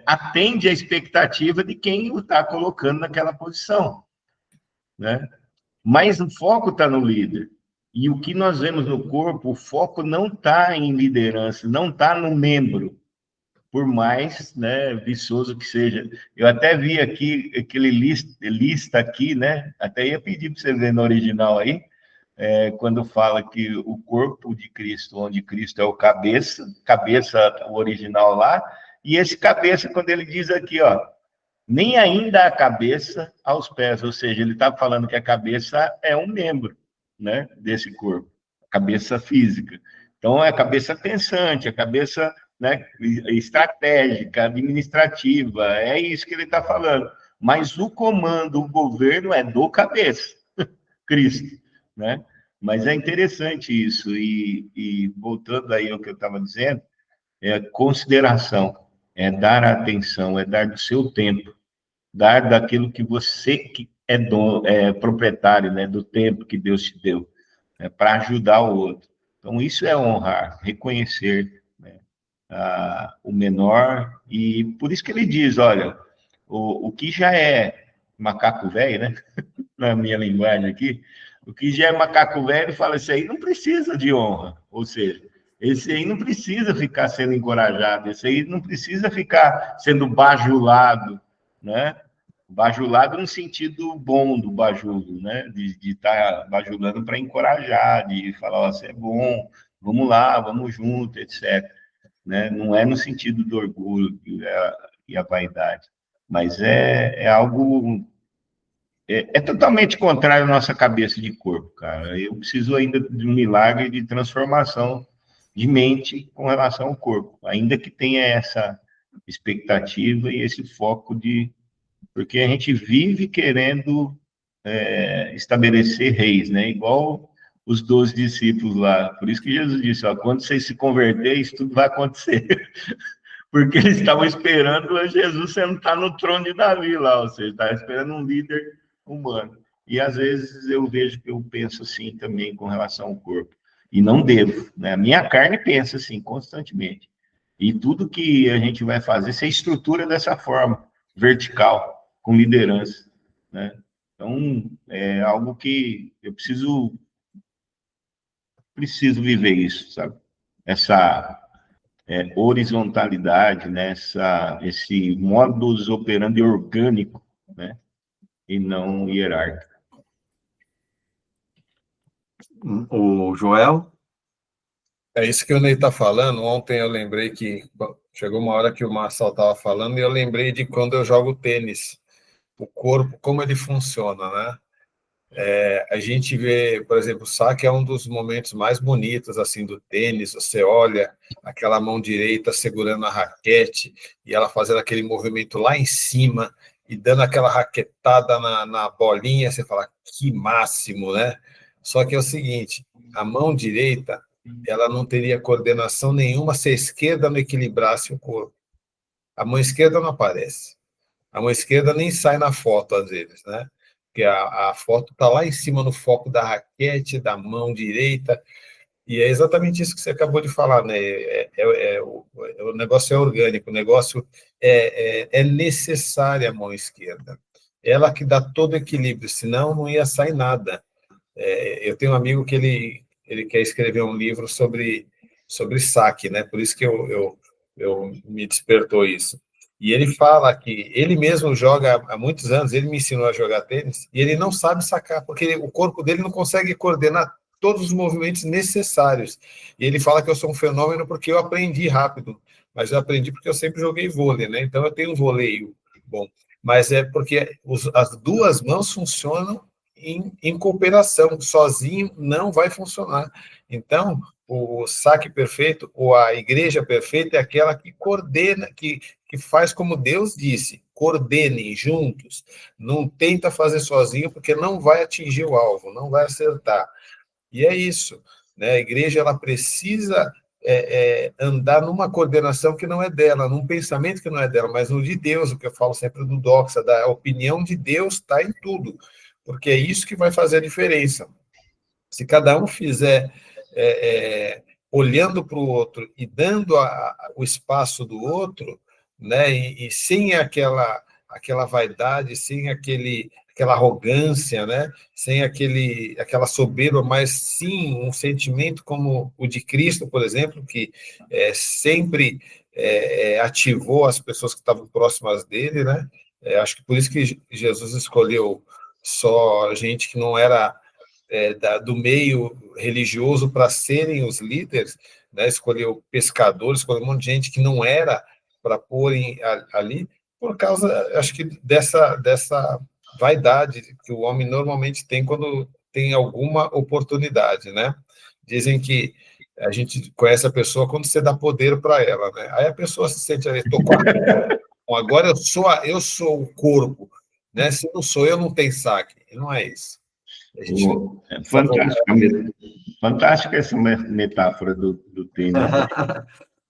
atende à expectativa de quem o está colocando naquela posição, né? Mas o foco está no líder. E o que nós vemos no corpo, o foco não está em liderança, não está no membro, por mais, né, viçoso que seja. Eu até vi aqui, aquele lista aqui, né? Até ia pedir para você ver no original aí, quando fala que o corpo de Cristo, onde Cristo é o cabeça, o original lá, e esse cabeça, quando ele diz aqui, ó, nem ainda a cabeça aos pés, ou seja, ele está falando que a cabeça é um membro, né, desse corpo, a cabeça física. Então, é a cabeça pensante, a cabeça, né, estratégica, administrativa, é isso que ele está falando. Mas o comando, o governo é do cabeça, Cristo, né? Mas é interessante isso, e voltando aí ao que eu estava dizendo, é consideração, é dar atenção, é dar do seu tempo, dar daquilo que você que é proprietário, né, do tempo que Deus te deu, né, para ajudar o outro. Então, isso é honrar, reconhecer, né, o menor, e por isso que ele diz, olha, o que já é macaco velho, né, na minha linguagem aqui, o que já é macaco velho fala, esse aí não precisa de honra, ou seja, esse aí não precisa ficar sendo encorajado, esse aí não precisa ficar sendo bajulado, né? Bajulado no sentido bom do bajulo, né? De estar bajulando para encorajar, de falar, ó, você é bom, vamos lá, vamos junto, etc. Né? Não é no sentido do orgulho e a vaidade, mas é algo... É totalmente contrário à nossa cabeça de corpo, cara. Eu preciso ainda de um milagre de transformação de mente com relação ao corpo, ainda que tenha essa expectativa e esse foco de... Porque a gente vive querendo estabelecer reis, né? Igual os 12 discípulos lá. Por isso que Jesus disse, ó, quando vocês se converterem, isso tudo vai acontecer. Porque eles estavam esperando Jesus sentar no trono de Davi lá, ou seja, estavam esperando um líder humano. E às vezes eu vejo que eu penso assim também com relação ao corpo. E não devo, né? A minha carne pensa assim constantemente. E tudo que a gente vai fazer, se estrutura dessa forma, vertical, com liderança, né? Então, é algo que eu preciso viver isso, sabe? Essa horizontalidade, né? Esse modus operandi orgânico, né? E não hierárquico. O Joel? É isso que o Ney está falando. Ontem eu lembrei que chegou uma hora que o Marçal estava falando e eu lembrei de quando eu jogo tênis. O corpo, como ele funciona, né? A gente vê, por exemplo, o saque é um dos momentos mais bonitos assim do tênis. Você olha aquela mão direita segurando a raquete e ela fazendo aquele movimento lá em cima e dando aquela raquetada na bolinha, você fala, que máximo, né? Só que é o seguinte, a mão direita, ela não teria coordenação nenhuma se a esquerda não equilibrasse o corpo. A mão esquerda não aparece. A mão esquerda nem sai na foto, às vezes, né? Porque a foto está lá em cima no foco da raquete, da mão direita, e é exatamente isso que você acabou de falar, né? O negócio é orgânico, o negócio é necessária a mão esquerda. Ela que dá todo o equilíbrio, senão não ia sair nada. Eu tenho um amigo que ele quer escrever um livro sobre saque, né? Por isso que eu me despertou isso. E ele fala que ele mesmo joga há muitos anos, ele me ensinou a jogar tênis, e ele não sabe sacar, porque o corpo dele não consegue coordenar todos os movimentos necessários. E ele fala que eu sou um fenômeno porque eu aprendi rápido, mas eu aprendi porque eu sempre joguei vôlei, né? Então eu tenho um voleio bom. Mas é porque as duas mãos funcionam em cooperação, sozinho não vai funcionar. Então, o saque perfeito, ou a igreja perfeita, é aquela que coordena, que faz como Deus disse, coordenem juntos, não tenta fazer sozinho, porque não vai atingir o alvo, não vai acertar. E é isso, né? A igreja ela precisa andar numa coordenação que não é dela, num pensamento que não é dela, mas no de Deus, o que eu falo sempre do Doxa, da opinião de Deus está em tudo, porque é isso que vai fazer a diferença. Se cada um fizer olhando para o outro e dando o espaço do outro, né, e sem aquela vaidade, sem aquela arrogância, né, sem aquela soberba, mas sim um sentimento como o de Cristo, por exemplo, que sempre ativou as pessoas que estavam próximas dele, né? Acho que por isso que Jesus escolheu só gente que não era do meio religioso para serem os líderes, né? Escolheu pescadores, escolheu um monte de gente que não era para porem ali, por causa, acho que, dessa vaidade que o homem normalmente tem quando tem alguma oportunidade, né? Dizem que a gente conhece a pessoa quando você dá poder para ela, né? Aí a pessoa se sente ali, bom, agora eu sou o corpo, né? Se não sou eu, não tem saque. E não é isso. Fantástica essa metáfora do tênis.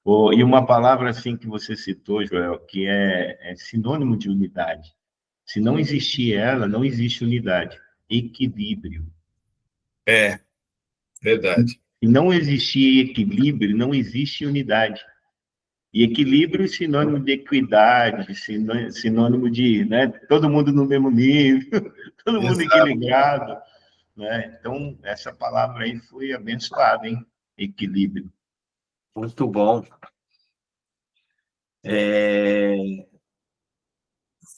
E uma palavra assim que você citou, Joel, que é sinônimo de unidade. Se não existir ela, não existe unidade. Equilíbrio. Verdade. Se não existir equilíbrio, não existe unidade. E equilíbrio é sinônimo de equidade, sinônimo de, né, todo mundo no mesmo nível, todo mundo equilibrado. Né? Então, essa palavra aí foi abençoada, hein? Equilíbrio. Muito bom.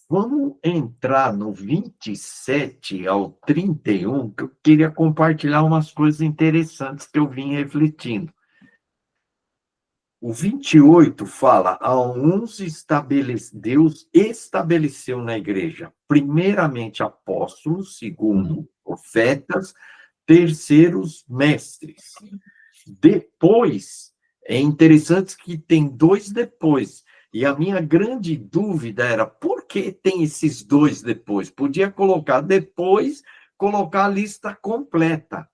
Vamos entrar no 27 ao 31, que eu queria compartilhar umas coisas interessantes que eu vim refletindo. O 28 fala, Deus estabeleceu na igreja, primeiramente apóstolos, segundo profetas, terceiros mestres. Depois, é interessante que tem dois depois, e a minha grande dúvida era, por que tem esses dois depois? Podia colocar depois, colocar a lista completa.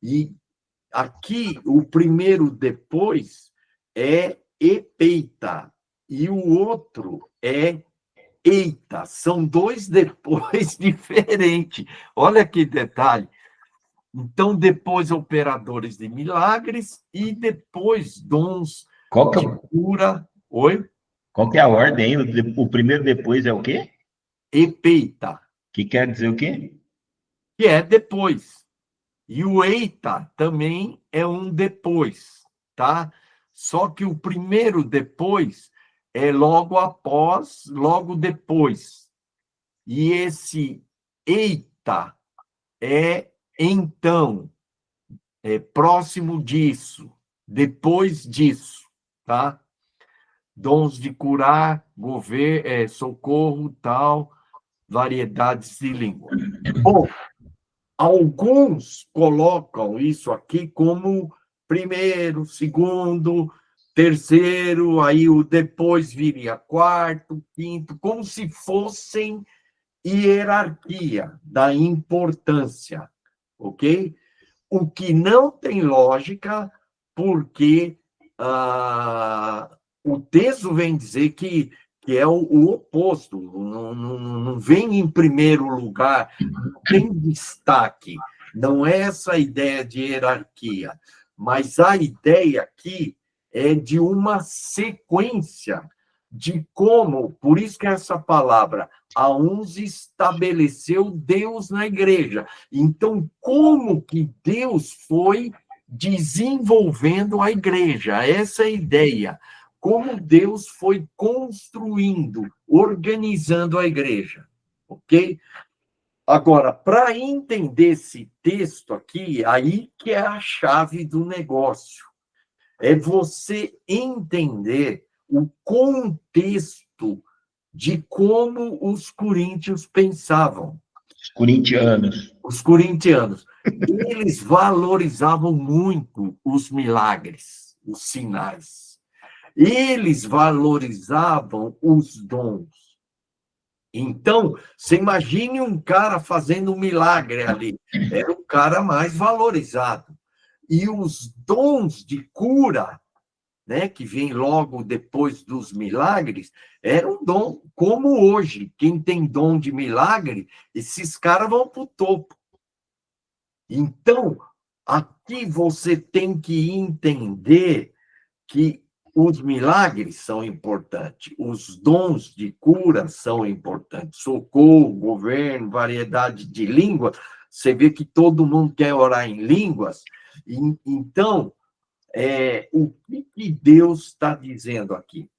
E aqui, o primeiro depois é epeita, e o outro é eita. São dois depois diferentes. Olha que detalhe. Então, depois operadores de milagres e depois dons de cura. Oi? Qual que é a ordem aí? O primeiro depois é o quê? Epeita. Que quer dizer o quê? Que é depois. E o eita também é um depois, tá? Só que o primeiro depois é logo após, logo depois. E esse eita é então, é próximo disso, depois disso, tá? Dons de curar, socorro, tal, variedades de língua. Bom, Alguns colocam isso aqui como primeiro, segundo, terceiro, aí o depois viria quarto, quinto, como se fossem hierarquia da importância, ok? O que não tem lógica, porque o texto vem dizer que é o oposto, não vem em primeiro lugar, não tem destaque, não é essa ideia de hierarquia, mas a ideia aqui é de uma sequência de como, por isso que essa palavra, a uns estabeleceu Deus na igreja. Então, como que Deus foi desenvolvendo a igreja? Essa é a ideia. Como Deus foi construindo, organizando a igreja. Ok? Agora, para entender esse texto aqui, aí que é a chave do negócio. É você entender o contexto de como os coríntios pensavam. Os corintianos. Os corintianos. Eles valorizavam muito os milagres, os sinais. Eles valorizavam os dons. Então, você imagine um cara fazendo um milagre ali. Era o cara mais valorizado. E os dons de cura, né, que vem logo depois dos milagres, era um dom como hoje. Quem tem dom de milagre, esses caras vão para o topo. Então, aqui você tem que entender que os milagres são importantes, os dons de cura são importantes, socorro, governo, variedade de línguas. Você vê que todo mundo quer orar em línguas. Então, o que Deus está dizendo aqui?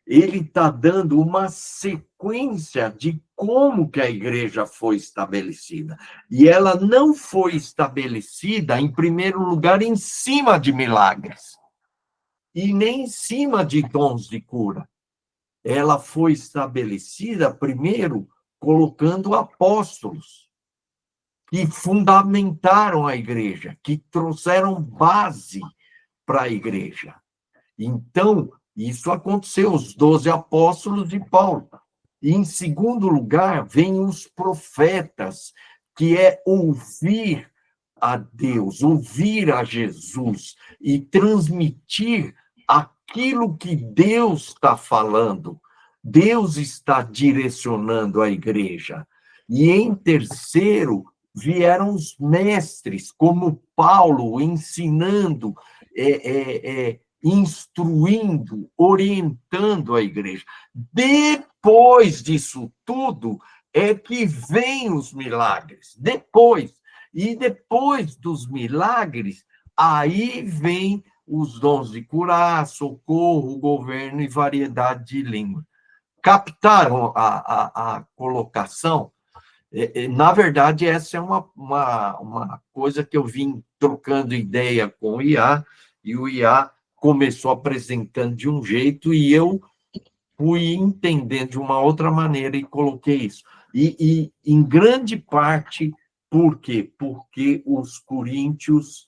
Ele está dando uma sequência de como que a igreja foi estabelecida. E ela não foi estabelecida, em primeiro lugar, em cima de milagres, e nem em cima de dons de cura. Ela foi estabelecida, primeiro, colocando apóstolos, que fundamentaram a igreja, que trouxeram base para a igreja. Então, isso aconteceu, os 12 apóstolos de Paulo. E, em segundo lugar, vem os profetas, que é ouvir a Deus, ouvir a Jesus e transmitir aquilo que Deus está falando. Deus está direcionando a igreja. E, em terceiro, vieram os mestres, como Paulo, ensinando, instruindo, orientando a igreja. Depois disso tudo, é que vem os milagres. Depois. E depois dos milagres, aí vem os dons de curar, socorro, governo e variedade de língua. Captaram a colocação? Na verdade, essa é uma coisa que eu vim trocando ideia com o IA, e o IA começou apresentando de um jeito, e eu fui entendendo de uma outra maneira e coloquei isso. E em grande parte, por quê? Porque os corintianos,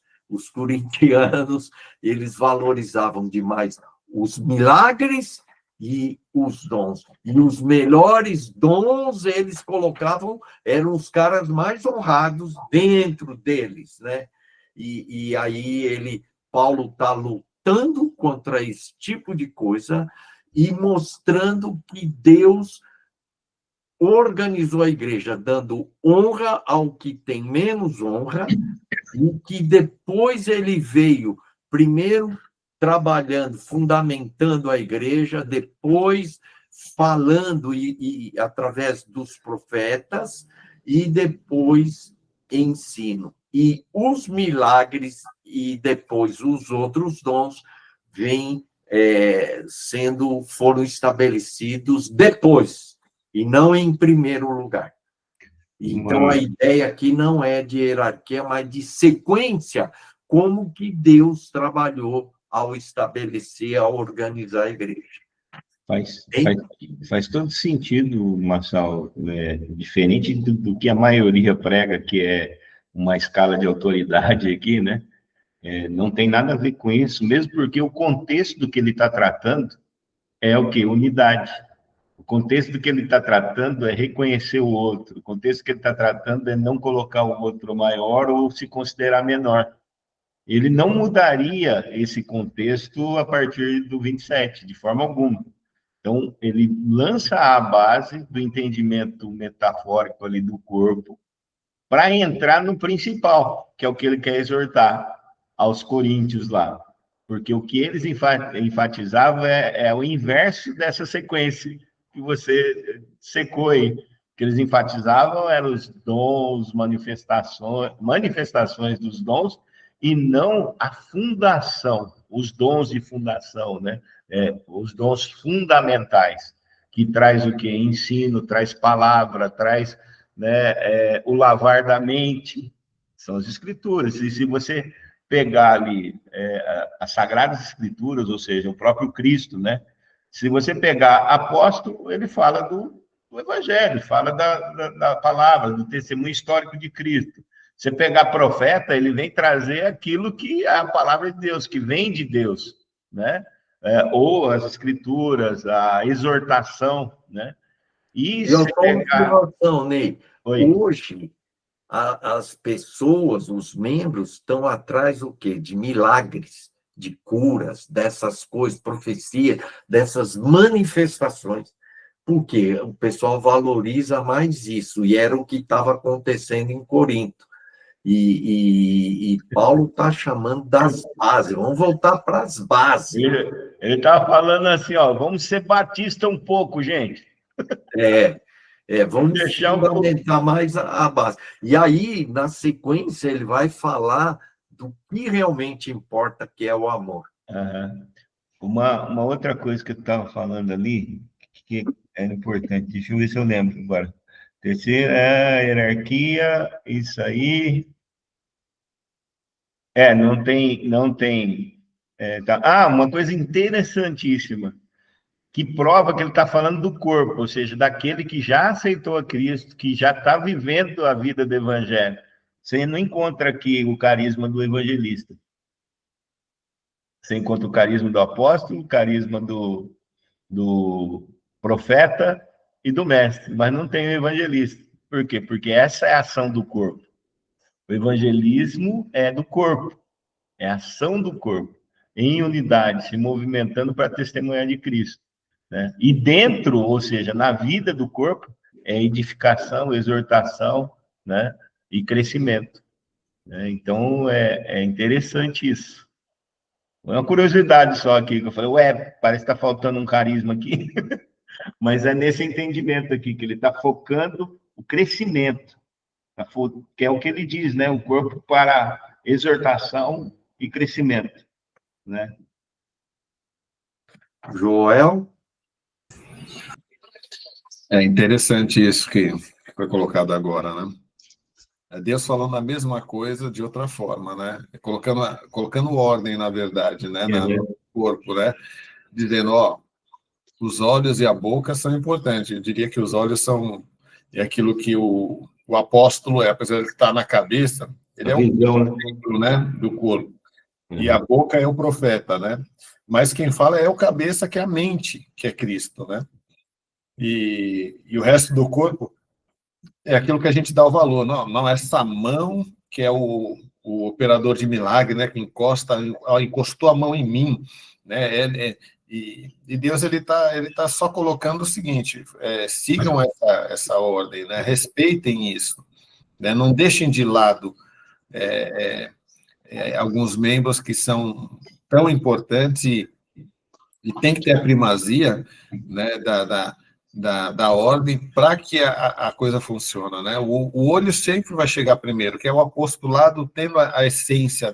eles valorizavam demais os milagres e os dons. E os melhores dons, eles colocavam, eram os caras mais honrados dentro deles, né? E aí Paulo está lutando contra esse tipo de coisa e mostrando que Deus organizou a igreja, dando honra ao que tem menos honra, e que depois ele veio, primeiro trabalhando, fundamentando a igreja, depois falando e através dos profetas, e depois ensino. E os milagres e depois os outros dons foram estabelecidos depois, e não em primeiro lugar. Então, a ideia aqui não é de hierarquia, mas de sequência, como que Deus trabalhou ao estabelecer, ao organizar a igreja. Faz todo sentido, Marçal, diferente do que a maioria prega, que é uma escala de autoridade aqui, né? Não tem nada a ver com isso, mesmo porque o contexto do que ele está tratando é o quê? Unidade. O contexto do que ele está tratando é reconhecer o outro. O contexto que ele está tratando é não colocar o outro maior ou se considerar menor. Ele não mudaria esse contexto a partir do 27, de forma alguma. Então, ele lança a base do entendimento metafórico ali do corpo para entrar no principal, que é o que ele quer exortar aos coríntios lá. Porque o que eles enfatizavam é o inverso dessa sequência que você secou aí. O que eles enfatizavam eram os dons, manifestações dos dons, e não a fundação, os dons de fundação, né? Os dons fundamentais, que traz o quê? Ensino, traz palavra, traz, né, o lavar da mente, são as escrituras. E se você pegar ali as Sagradas Escrituras, ou seja, o próprio Cristo, né? Se você pegar apóstolo, ele fala do Evangelho, fala da palavra, do testemunho histórico de Cristo. Você pegar profeta, ele vem trazer aquilo que é a palavra de Deus, que vem de Deus, né? Ou as escrituras, a exortação, né? E Eu se só uma pegar... observação, Ney. Oi. Hoje, as pessoas, os membros, estão atrás do quê? De milagres, de curas, dessas coisas, profecia, dessas manifestações. Porque o pessoal valoriza mais isso, e era o que estava acontecendo em Corinto. E Paulo está chamando das bases. Vamos voltar para as bases. Ele estava falando assim, ó, vamos ser batista um pouco, gente. Vamos deixar fundamentar mais a base. E aí, na sequência, ele vai falar do que realmente importa, que é o amor. Uhum. Uma outra coisa que eu estava falando ali, que é importante, deixa eu ver se eu lembro agora. Terceira é hierarquia, isso aí. Não tem. Tá. Uma coisa interessantíssima, que prova que ele está falando do corpo, ou seja, daquele que já aceitou a Cristo, que já está vivendo a vida do Evangelho. Você não encontra aqui o carisma do evangelista. Você encontra o carisma do apóstolo, o carisma do profeta e do mestre, mas não tem o evangelista. Por quê? Porque essa é a ação do corpo. O evangelismo é do corpo, é a ação do corpo, em unidade, se movimentando para testemunhar de Cristo, né? E dentro, ou seja, na vida do corpo, é edificação, exortação, né? E crescimento, né? Então, é interessante isso. Uma curiosidade só aqui, que eu falei, parece que está faltando um carisma aqui, mas é nesse entendimento aqui, que ele está focando o crescimento, que é o que ele diz, né? O corpo para exortação e crescimento, né? Joel? É interessante isso que foi colocado agora, né? É Deus falando a mesma coisa de outra forma, né? Colocando ordem, na verdade, né? No corpo, né? Dizendo, os olhos e a boca são importantes. Eu diria que os olhos é aquilo que o apóstolo apesar de estar na cabeça, ele é um membro, né, do corpo. E a boca é o profeta, né? Mas quem fala é o cabeça, que é a mente, que é Cristo, né? E o resto do corpo é aquilo que a gente dá o valor. Não essa mão, que é o operador de milagre, né? Que encostou a mão em mim, né? E Deus ele tá só colocando o seguinte: sigam essa ordem, né? Respeitem isso, né? Não deixem de lado alguns membros que são tão importantes e tem que ter a primazia, né? Da ordem para que a coisa funcione, né? O olho sempre vai chegar primeiro, que é o apostolado tendo a essência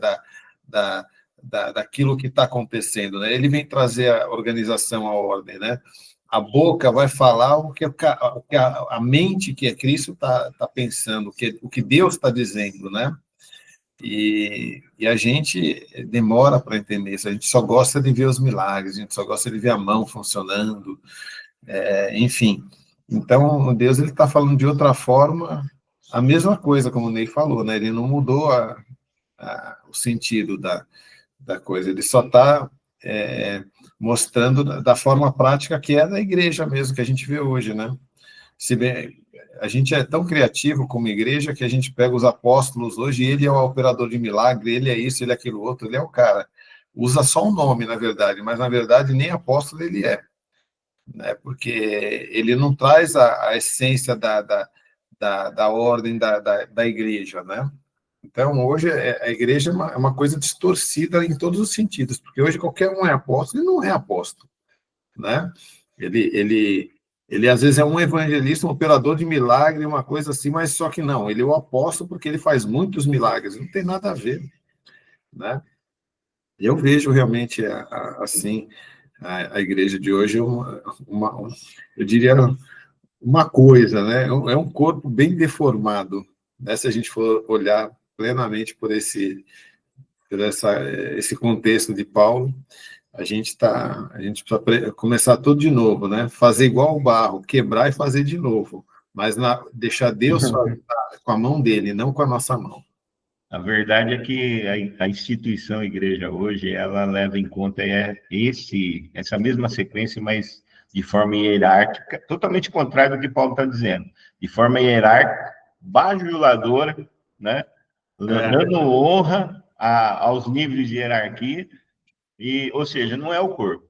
daquilo que está acontecendo, né? Ele vem trazer a organização, a ordem, né? A boca vai falar o que a mente, que é Cristo, está pensando, o que Deus está dizendo, né? E a gente demora para entender isso, a gente só gosta de ver os milagres, a gente só gosta de ver a mão funcionando, enfim. Então, Deus está falando de outra forma, a mesma coisa, como o Ney falou, né? Ele não mudou o sentido da coisa, ele só está mostrando da forma prática que é da igreja mesmo, que a gente vê hoje, né? Se bem, a gente é tão criativo como igreja que a gente pega os apóstolos hoje, ele é o operador de milagre, ele é isso, ele é aquilo outro, ele é o cara. Usa só um nome, na verdade, mas na verdade nem apóstolo ele é, né? Porque ele não traz a essência da ordem da igreja, né? Então, hoje, a igreja é uma coisa distorcida em todos os sentidos, porque hoje qualquer um é apóstolo e não é apóstolo, né? Ele às vezes é um evangelista, um operador de milagre, uma coisa assim, mas só que não, ele é o apóstolo porque ele faz muitos milagres, não tem nada a ver, né? Eu vejo realmente, assim, a igreja de hoje, eu diria, uma coisa, né? É um corpo bem deformado, né? Se a gente for olhar plenamente por esse contexto de Paulo, a gente precisa começar tudo de novo, né? Fazer igual o barro, quebrar e fazer de novo, mas deixar Deus fazer com a mão dele, não com a nossa mão. A verdade é que a instituição igreja hoje, ela leva em conta essa mesma sequência, mas de forma hierárquica, totalmente contrário do que Paulo está dizendo. De forma hierárquica, bajuladora, né? Dando honra aos níveis de hierarquia, ou seja, não é o corpo,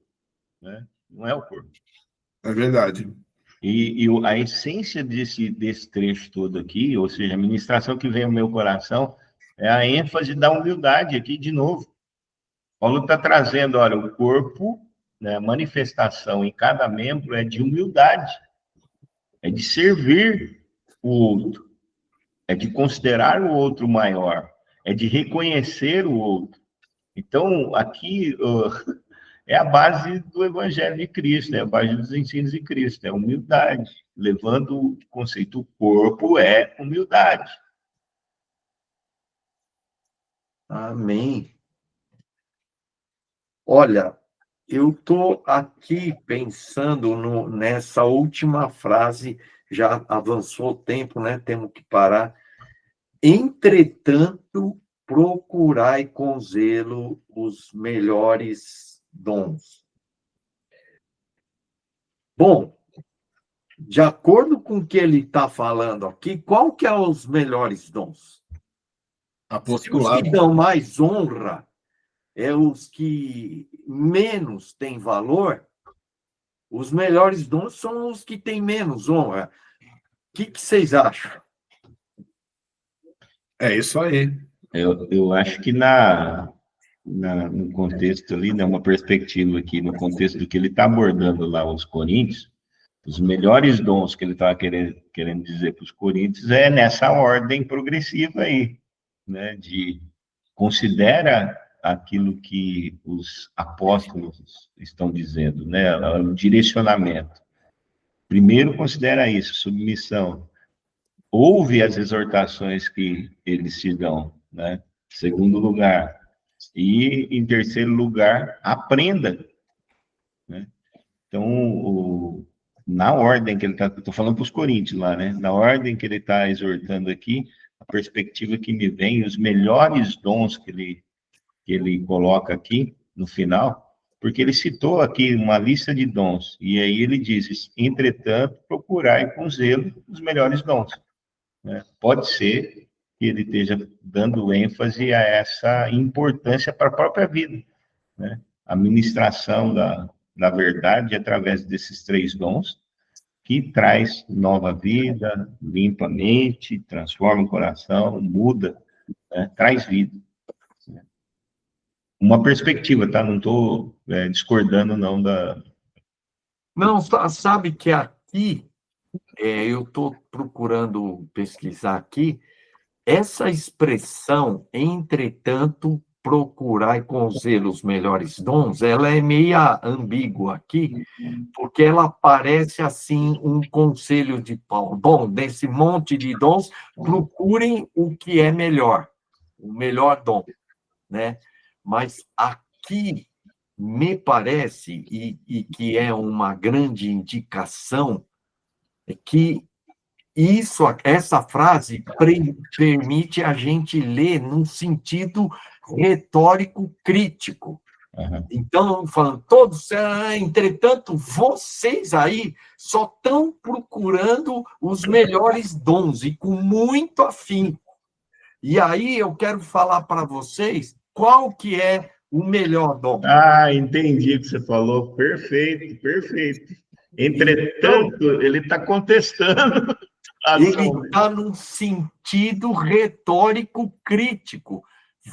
né? Não é o corpo. É verdade. E a essência desse trecho todo aqui, ou seja, a ministração que vem ao meu coração, é a ênfase da humildade aqui de novo. Paulo está trazendo, olha, o corpo, né, a manifestação em cada membro é de humildade, é de servir o outro, é de considerar o outro maior, é de reconhecer o outro. Então, aqui é a base do Evangelho de Cristo, é a base dos ensinos de Cristo, é humildade, levando o conceito, o corpo é humildade. Amém. Olha, eu estou aqui pensando nessa última frase, já avançou o tempo, né? Temos que parar. Entretanto, procurai com zelo os melhores dons. Bom, de acordo com o que ele está falando aqui, qual que é os melhores dons? Apostolado. Os que dão mais honra é os que menos têm valor. Os melhores dons são os que têm menos honra. O que vocês acham? É isso aí. Eu acho que no contexto ali, né, uma perspectiva aqui, no contexto do que ele está abordando lá os Coríntios, os melhores dons que ele estava querendo dizer para os Coríntios é nessa ordem progressiva aí, né, de considera aquilo que os apóstolos estão dizendo, né, o direcionamento. Primeiro, considera isso, submissão. Ouve as exortações que eles te dão, né? Segundo lugar. E, em terceiro lugar, aprenda, né? Então, na ordem que ele está... Estou falando para os coríntios lá, né? Na ordem que ele está exortando aqui, a perspectiva que me vem, os melhores dons que ele coloca aqui no final, porque ele citou aqui uma lista de dons, e aí ele diz, entretanto, procurai com zelo os melhores dons. Né? Pode ser que ele esteja dando ênfase a essa importância para a própria vida, né? A ministração da verdade através desses 3 dons, que traz nova vida, limpa a mente, transforma o coração, muda, né? Traz vida. Uma perspectiva, tá? Não estou discordando, não, da... Não, sabe que aqui, eu estou procurando pesquisar aqui, essa expressão, entretanto, procurai com zelo os melhores dons, ela é meia ambígua aqui, porque ela parece, assim, um conselho de Paulo. Bom, desse monte de dons, procurem o que é melhor, o melhor dom, né? Mas aqui, me parece, e que é uma grande indicação, é que essa frase permite a gente ler num sentido retórico crítico. Aham. Então, falando, entretanto, vocês aí só estão procurando os melhores dons e com muito afinco. E aí eu quero falar para vocês qual que é o melhor dom. Ah, entendi o que você falou. Perfeito, perfeito. Entretanto, ele está contestando a Ele ação. está num sentido retórico crítico.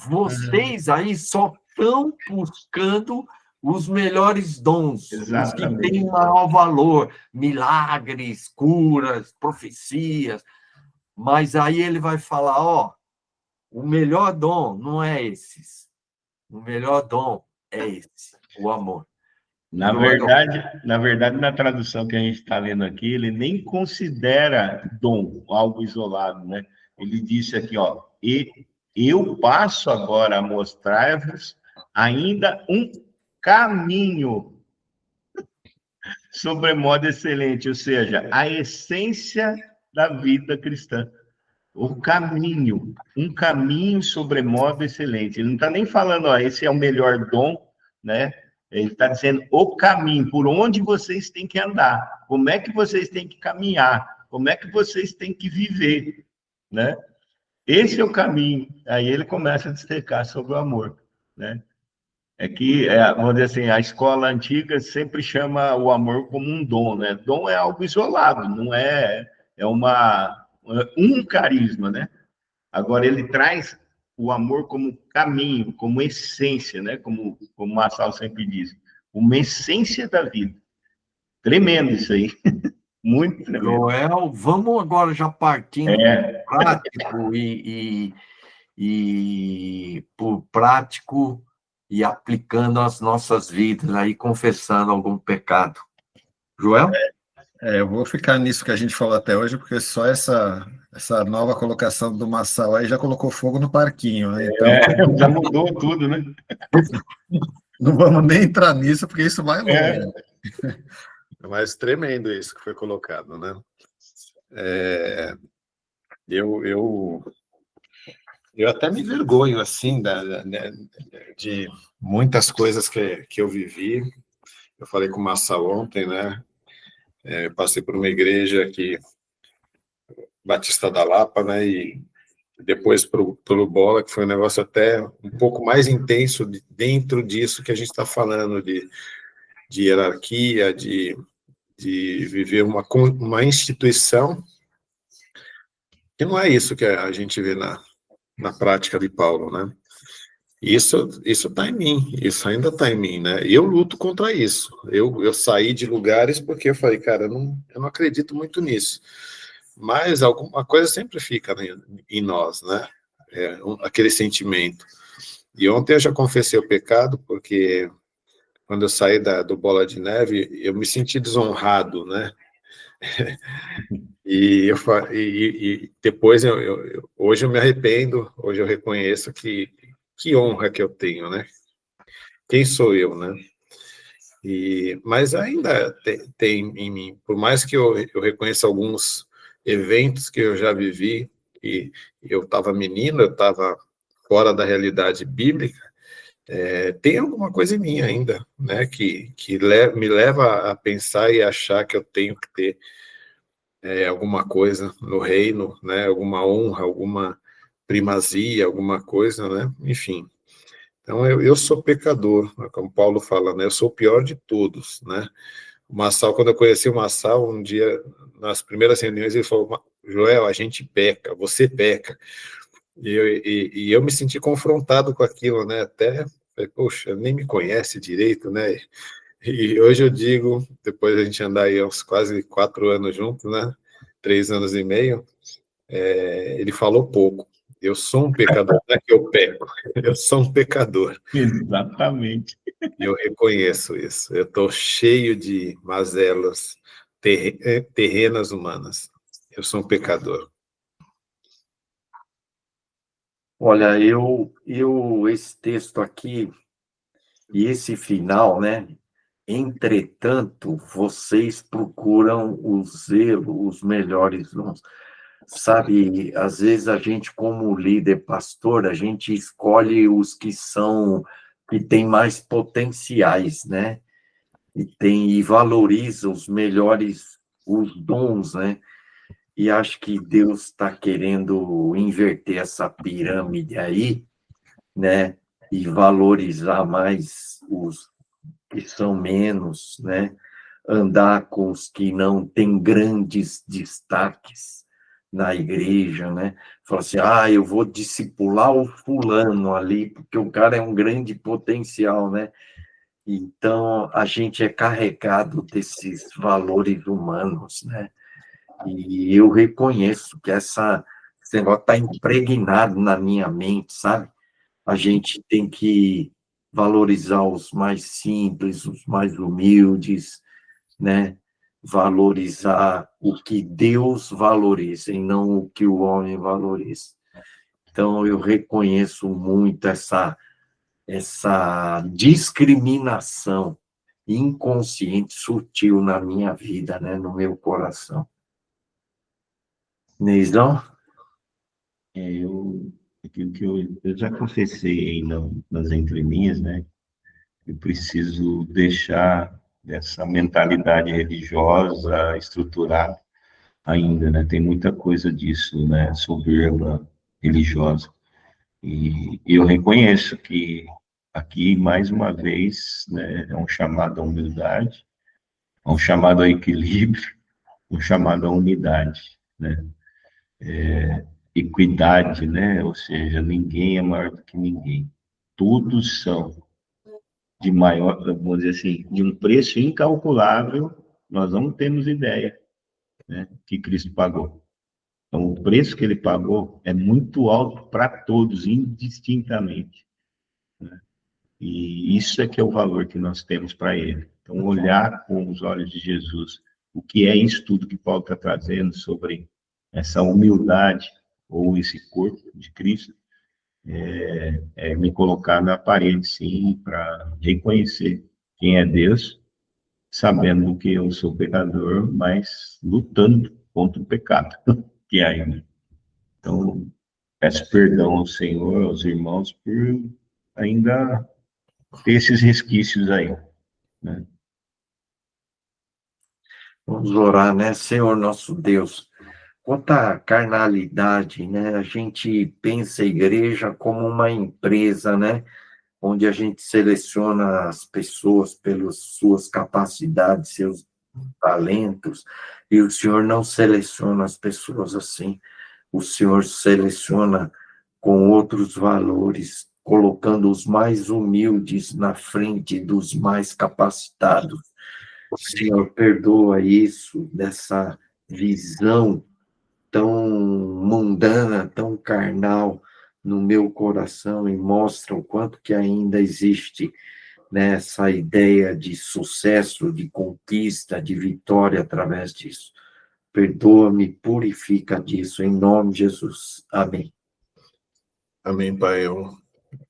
Vocês aí só estão buscando os melhores dons, os que Exatamente. têm maior valor, milagres, curas, profecias. Mas aí ele vai falar, ó, o melhor dom não é esses. O melhor dom é esse, o amor. Na verdade, na tradução que a gente está lendo aqui, ele nem considera dom algo isolado, né? Ele disse aqui, ó, e eu passo agora a mostrar-vos ainda um caminho sobremodo excelente, ou seja, a essência da vida cristã. O caminho, um caminho sobremodo excelente. Ele não está nem falando, ó, esse é o melhor dom, né? Ele está dizendo o caminho, por onde vocês têm que andar, como é que vocês têm que caminhar, como é que vocês têm que viver, né? Esse é o caminho. Aí ele começa a dissertar sobre o amor, né? É que, vamos dizer assim, a escola antiga sempre chama o amor como um dom, né? Dom é algo isolado, não é, um carisma, né? Agora, ele traz o amor como caminho, como essência, né? Como o Marçal sempre diz, uma essência da vida. Tremendo isso aí. Muito tremendo. Joel, vamos agora já partindo prático e por prático e aplicando as nossas vidas, aí confessando algum pecado. Joel? Eu vou ficar nisso que a gente falou até hoje, porque só essa nova colocação do Marçal aí já colocou fogo no parquinho, né? Então, Já mudou tudo, né? não vamos nem entrar nisso, porque isso vai longe. Mas tremendo isso que foi colocado, né? Eu até me envergonho, assim, de muitas coisas que eu vivi. Eu falei com o Massa ontem, né? Eu passei por uma igreja aqui, Batista da Lapa, né? E depois pelo Bola, que foi um negócio até um pouco mais intenso dentro disso que a gente está falando, de hierarquia, de viver uma instituição, que não é isso que a gente vê na prática de Paulo, né? Isso está em mim, isso ainda está em mim, né? E eu luto contra isso. Eu saí de lugares porque eu falei, cara, eu não acredito muito nisso. Mas alguma coisa sempre fica em nós, né? Aquele sentimento. E ontem eu já confessei o pecado, porque quando eu saí do Bola de Neve, eu me senti desonrado, né? E depois, hoje eu me arrependo, hoje eu reconheço que honra que eu tenho, né? Quem sou eu, né? Mas ainda tem em mim, por mais que eu reconheça alguns eventos que eu já vivi, e eu estava menino, eu estava fora da realidade bíblica, tem alguma coisa em mim ainda, né? Que me leva a pensar e achar que eu tenho que ter alguma coisa no reino, né? Alguma honra, alguma primazia, alguma coisa, né? Enfim. Então, eu sou pecador, como Paulo fala, né? Eu sou o pior de todos, né? O Marçal, quando eu conheci o Marçal, um dia, nas primeiras reuniões, ele falou, Joel, a gente peca, você peca. E eu me senti confrontado com aquilo, né? Até, poxa, nem me conhece direito, né? E hoje eu digo, depois a gente andar aí uns quase 4 anos juntos, né? 3 anos e meio, ele falou pouco. Eu sou um pecador, não é que eu peco, eu sou um pecador. Exatamente. Eu reconheço isso. Eu estou cheio de mazelas terrenas humanas. Eu sou um pecador. Olha, esse texto aqui, e esse final, né? Entretanto, vocês procuram o zelo, os melhores dons. Sabe, às vezes a gente, como líder, pastor, a gente escolhe os que têm mais potenciais, né? E valoriza os melhores, os dons, né? E acho que Deus está querendo inverter essa pirâmide aí, né? E valorizar mais os que são menos, né? Andar com os que não têm grandes destaques na igreja, né? Falar assim, eu vou discipular o fulano ali, porque o cara é um grande potencial, né? Então, a gente é carregado desses valores humanos, né? E eu reconheço que esse negócio está impregnado na minha mente, sabe? A gente tem que valorizar os mais simples, os mais humildes, né? Valorizar o que Deus valoriza e não o que o homem valoriza. Então, eu reconheço muito essa discriminação inconsciente, sutil na minha vida, né? No meu coração. Neisão? Aquilo que eu já confessei aí nas entrelinhas, né? Eu preciso deixar essa mentalidade religiosa estruturada ainda, né? Tem muita coisa disso, né? Soberba religiosa. E eu reconheço que aqui, mais uma vez, né, é um chamado à humildade, é um chamado ao equilíbrio, um chamado à unidade, né? Equidade, né? Ou seja, ninguém é maior do que ninguém. Todos são de maior, vamos dizer assim, de um preço incalculável, nós não temos ideia, né, que Cristo pagou. Então, o preço que ele pagou é muito alto para todos, indistintamente, né? E isso é que é o valor que nós temos para ele. Então, olhar com os olhos de Jesus, o que é isso tudo que Paulo está trazendo sobre essa humildade, ou esse corpo de Cristo, me colocar na parede, sim, para reconhecer quem é Deus, sabendo que eu sou pecador, mas lutando contra o pecado que há em mim. Então, peço perdão ao Senhor, aos irmãos, por ainda ter esses resquícios aí, né? Vamos orar, né? Senhor nosso Deus, quanta carnalidade, né? A gente pensa a igreja como uma empresa, né? Onde a gente seleciona as pessoas pelas suas capacidades, seus talentos, e o Senhor não seleciona as pessoas assim. O Senhor seleciona com outros valores, colocando os mais humildes na frente dos mais capacitados. Senhor, perdoa isso, dessa visão tão mundana, tão carnal no meu coração, e mostra o quanto que ainda existe nessa ideia de sucesso, de conquista, de vitória através disso. Perdoa-me, purifica disso, em nome de Jesus. Amém. Amém, Pai. Eu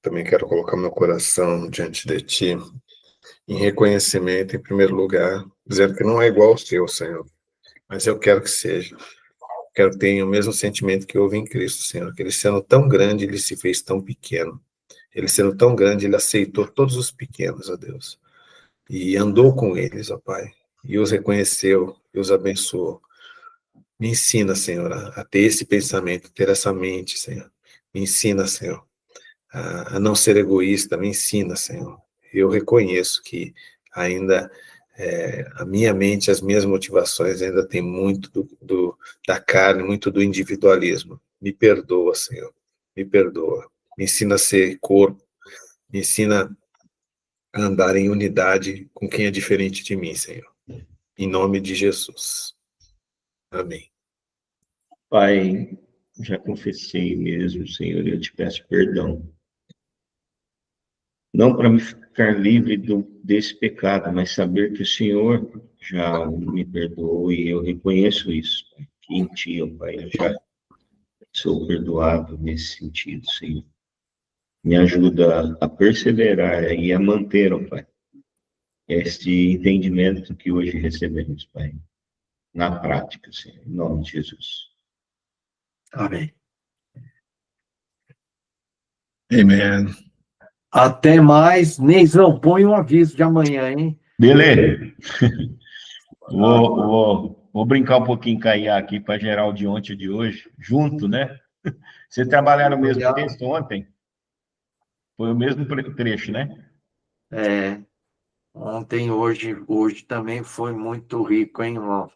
também quero colocar meu coração diante de Ti, em reconhecimento, em primeiro lugar, dizendo que não é igual ao Seu, Senhor, mas eu quero que seja. Quero que tenha o mesmo sentimento que houve em Cristo, Senhor, que Ele sendo tão grande, Ele se fez tão pequeno. Ele sendo tão grande, Ele aceitou todos os pequenos, ó Deus, e andou com eles, ó Pai, e os reconheceu, e os abençoou. Me ensina, Senhor, a ter esse pensamento, ter essa mente, Senhor. Me ensina, Senhor, a não ser egoísta. Me ensina, Senhor. Eu reconheço que ainda a minha mente, as minhas motivações ainda tem muito da carne, muito do individualismo. Me perdoa, Senhor. Me perdoa. Me ensina a ser corpo. Me ensina a andar em unidade com quem é diferente de mim, Senhor. Em nome de Jesus. Amém. Pai, já confessei mesmo, Senhor, eu te peço perdão. Não para me ficar livre desse pecado, mas saber que o Senhor já me perdoou e eu reconheço isso. Que em Ti, ó Pai, eu já sou perdoado nesse sentido, Senhor. Me ajuda a perseverar e a manter, ó Pai, este entendimento que hoje recebemos, Pai, na prática, Senhor, em nome de Jesus. Amém. Amen. Até mais. Neizão, põe um aviso de amanhã, hein? Beleza. Vou brincar um pouquinho com a IA aqui para gerar o de ontem e de hoje, junto, né? Vocês trabalharam o mesmo texto ontem? Foi o mesmo trecho, né? É, ontem, hoje também foi muito rico, hein, irmão?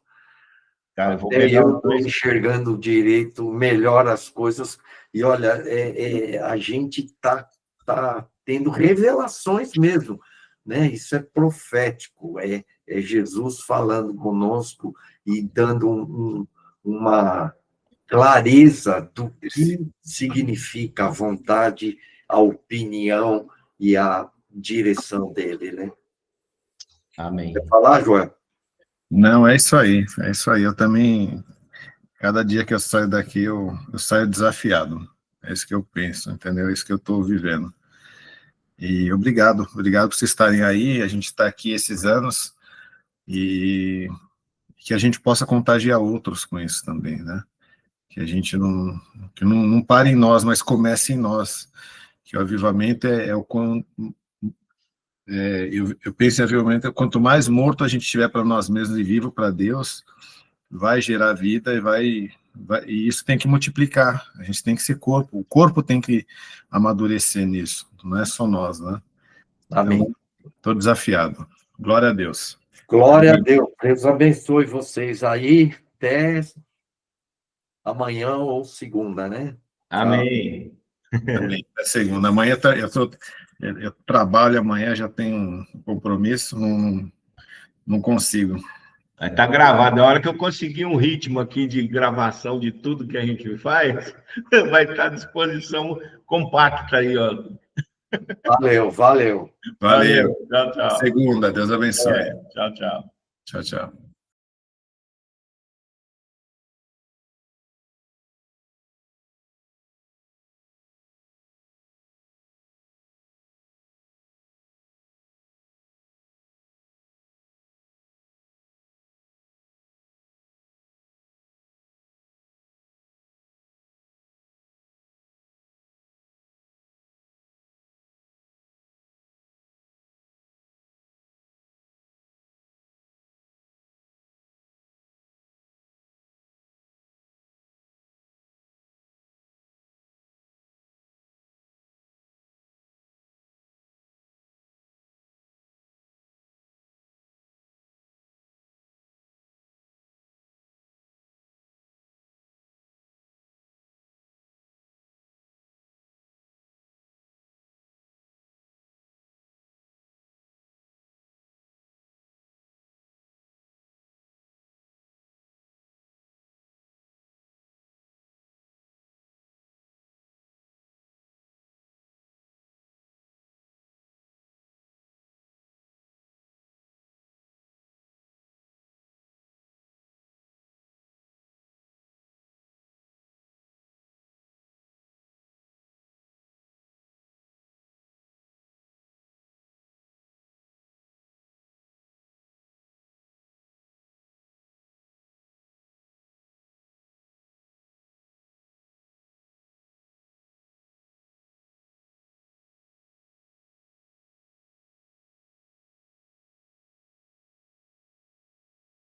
Cara, eu vou Até pegar eu os estou dois. enxergando direito, melhor as coisas. E olha, a gente tá tendo revelações mesmo, né? Isso é profético, é Jesus falando conosco e dando uma clareza do que significa a vontade, a opinião e a direção dele, né? Amém. Quer falar, Joel? Não, é isso aí, é isso aí. Eu também, cada dia que eu saio daqui, eu saio desafiado. É isso que eu penso, entendeu? É isso que eu estou vivendo. E obrigado por vocês estarem aí. A gente está aqui esses anos e que a gente possa contagiar outros com isso também, né? Que a gente não pare em nós, mas comece em nós. Que o avivamento eu penso em avivamento, quanto mais morto a gente tiver para nós mesmos e vivo para Deus, vai gerar vida e isso tem que multiplicar. A gente tem que ser corpo. O corpo tem que amadurecer nisso. Não é só nós, né? Amém. Então, estou desafiado. Glória a Deus. Glória a Deus. Deus abençoe vocês aí. Até amanhã ou segunda, né? Amém. Também é segunda. Amanhã eu trabalho, amanhã já tenho um compromisso, não consigo. Está gravado. A hora que eu conseguir um ritmo aqui de gravação de tudo que a gente faz, vai estar à disposição compacta aí, ó. Valeu. Valeu. Tchau, tchau. Segunda, Deus abençoe. Tchau, tchau. Tchau, tchau.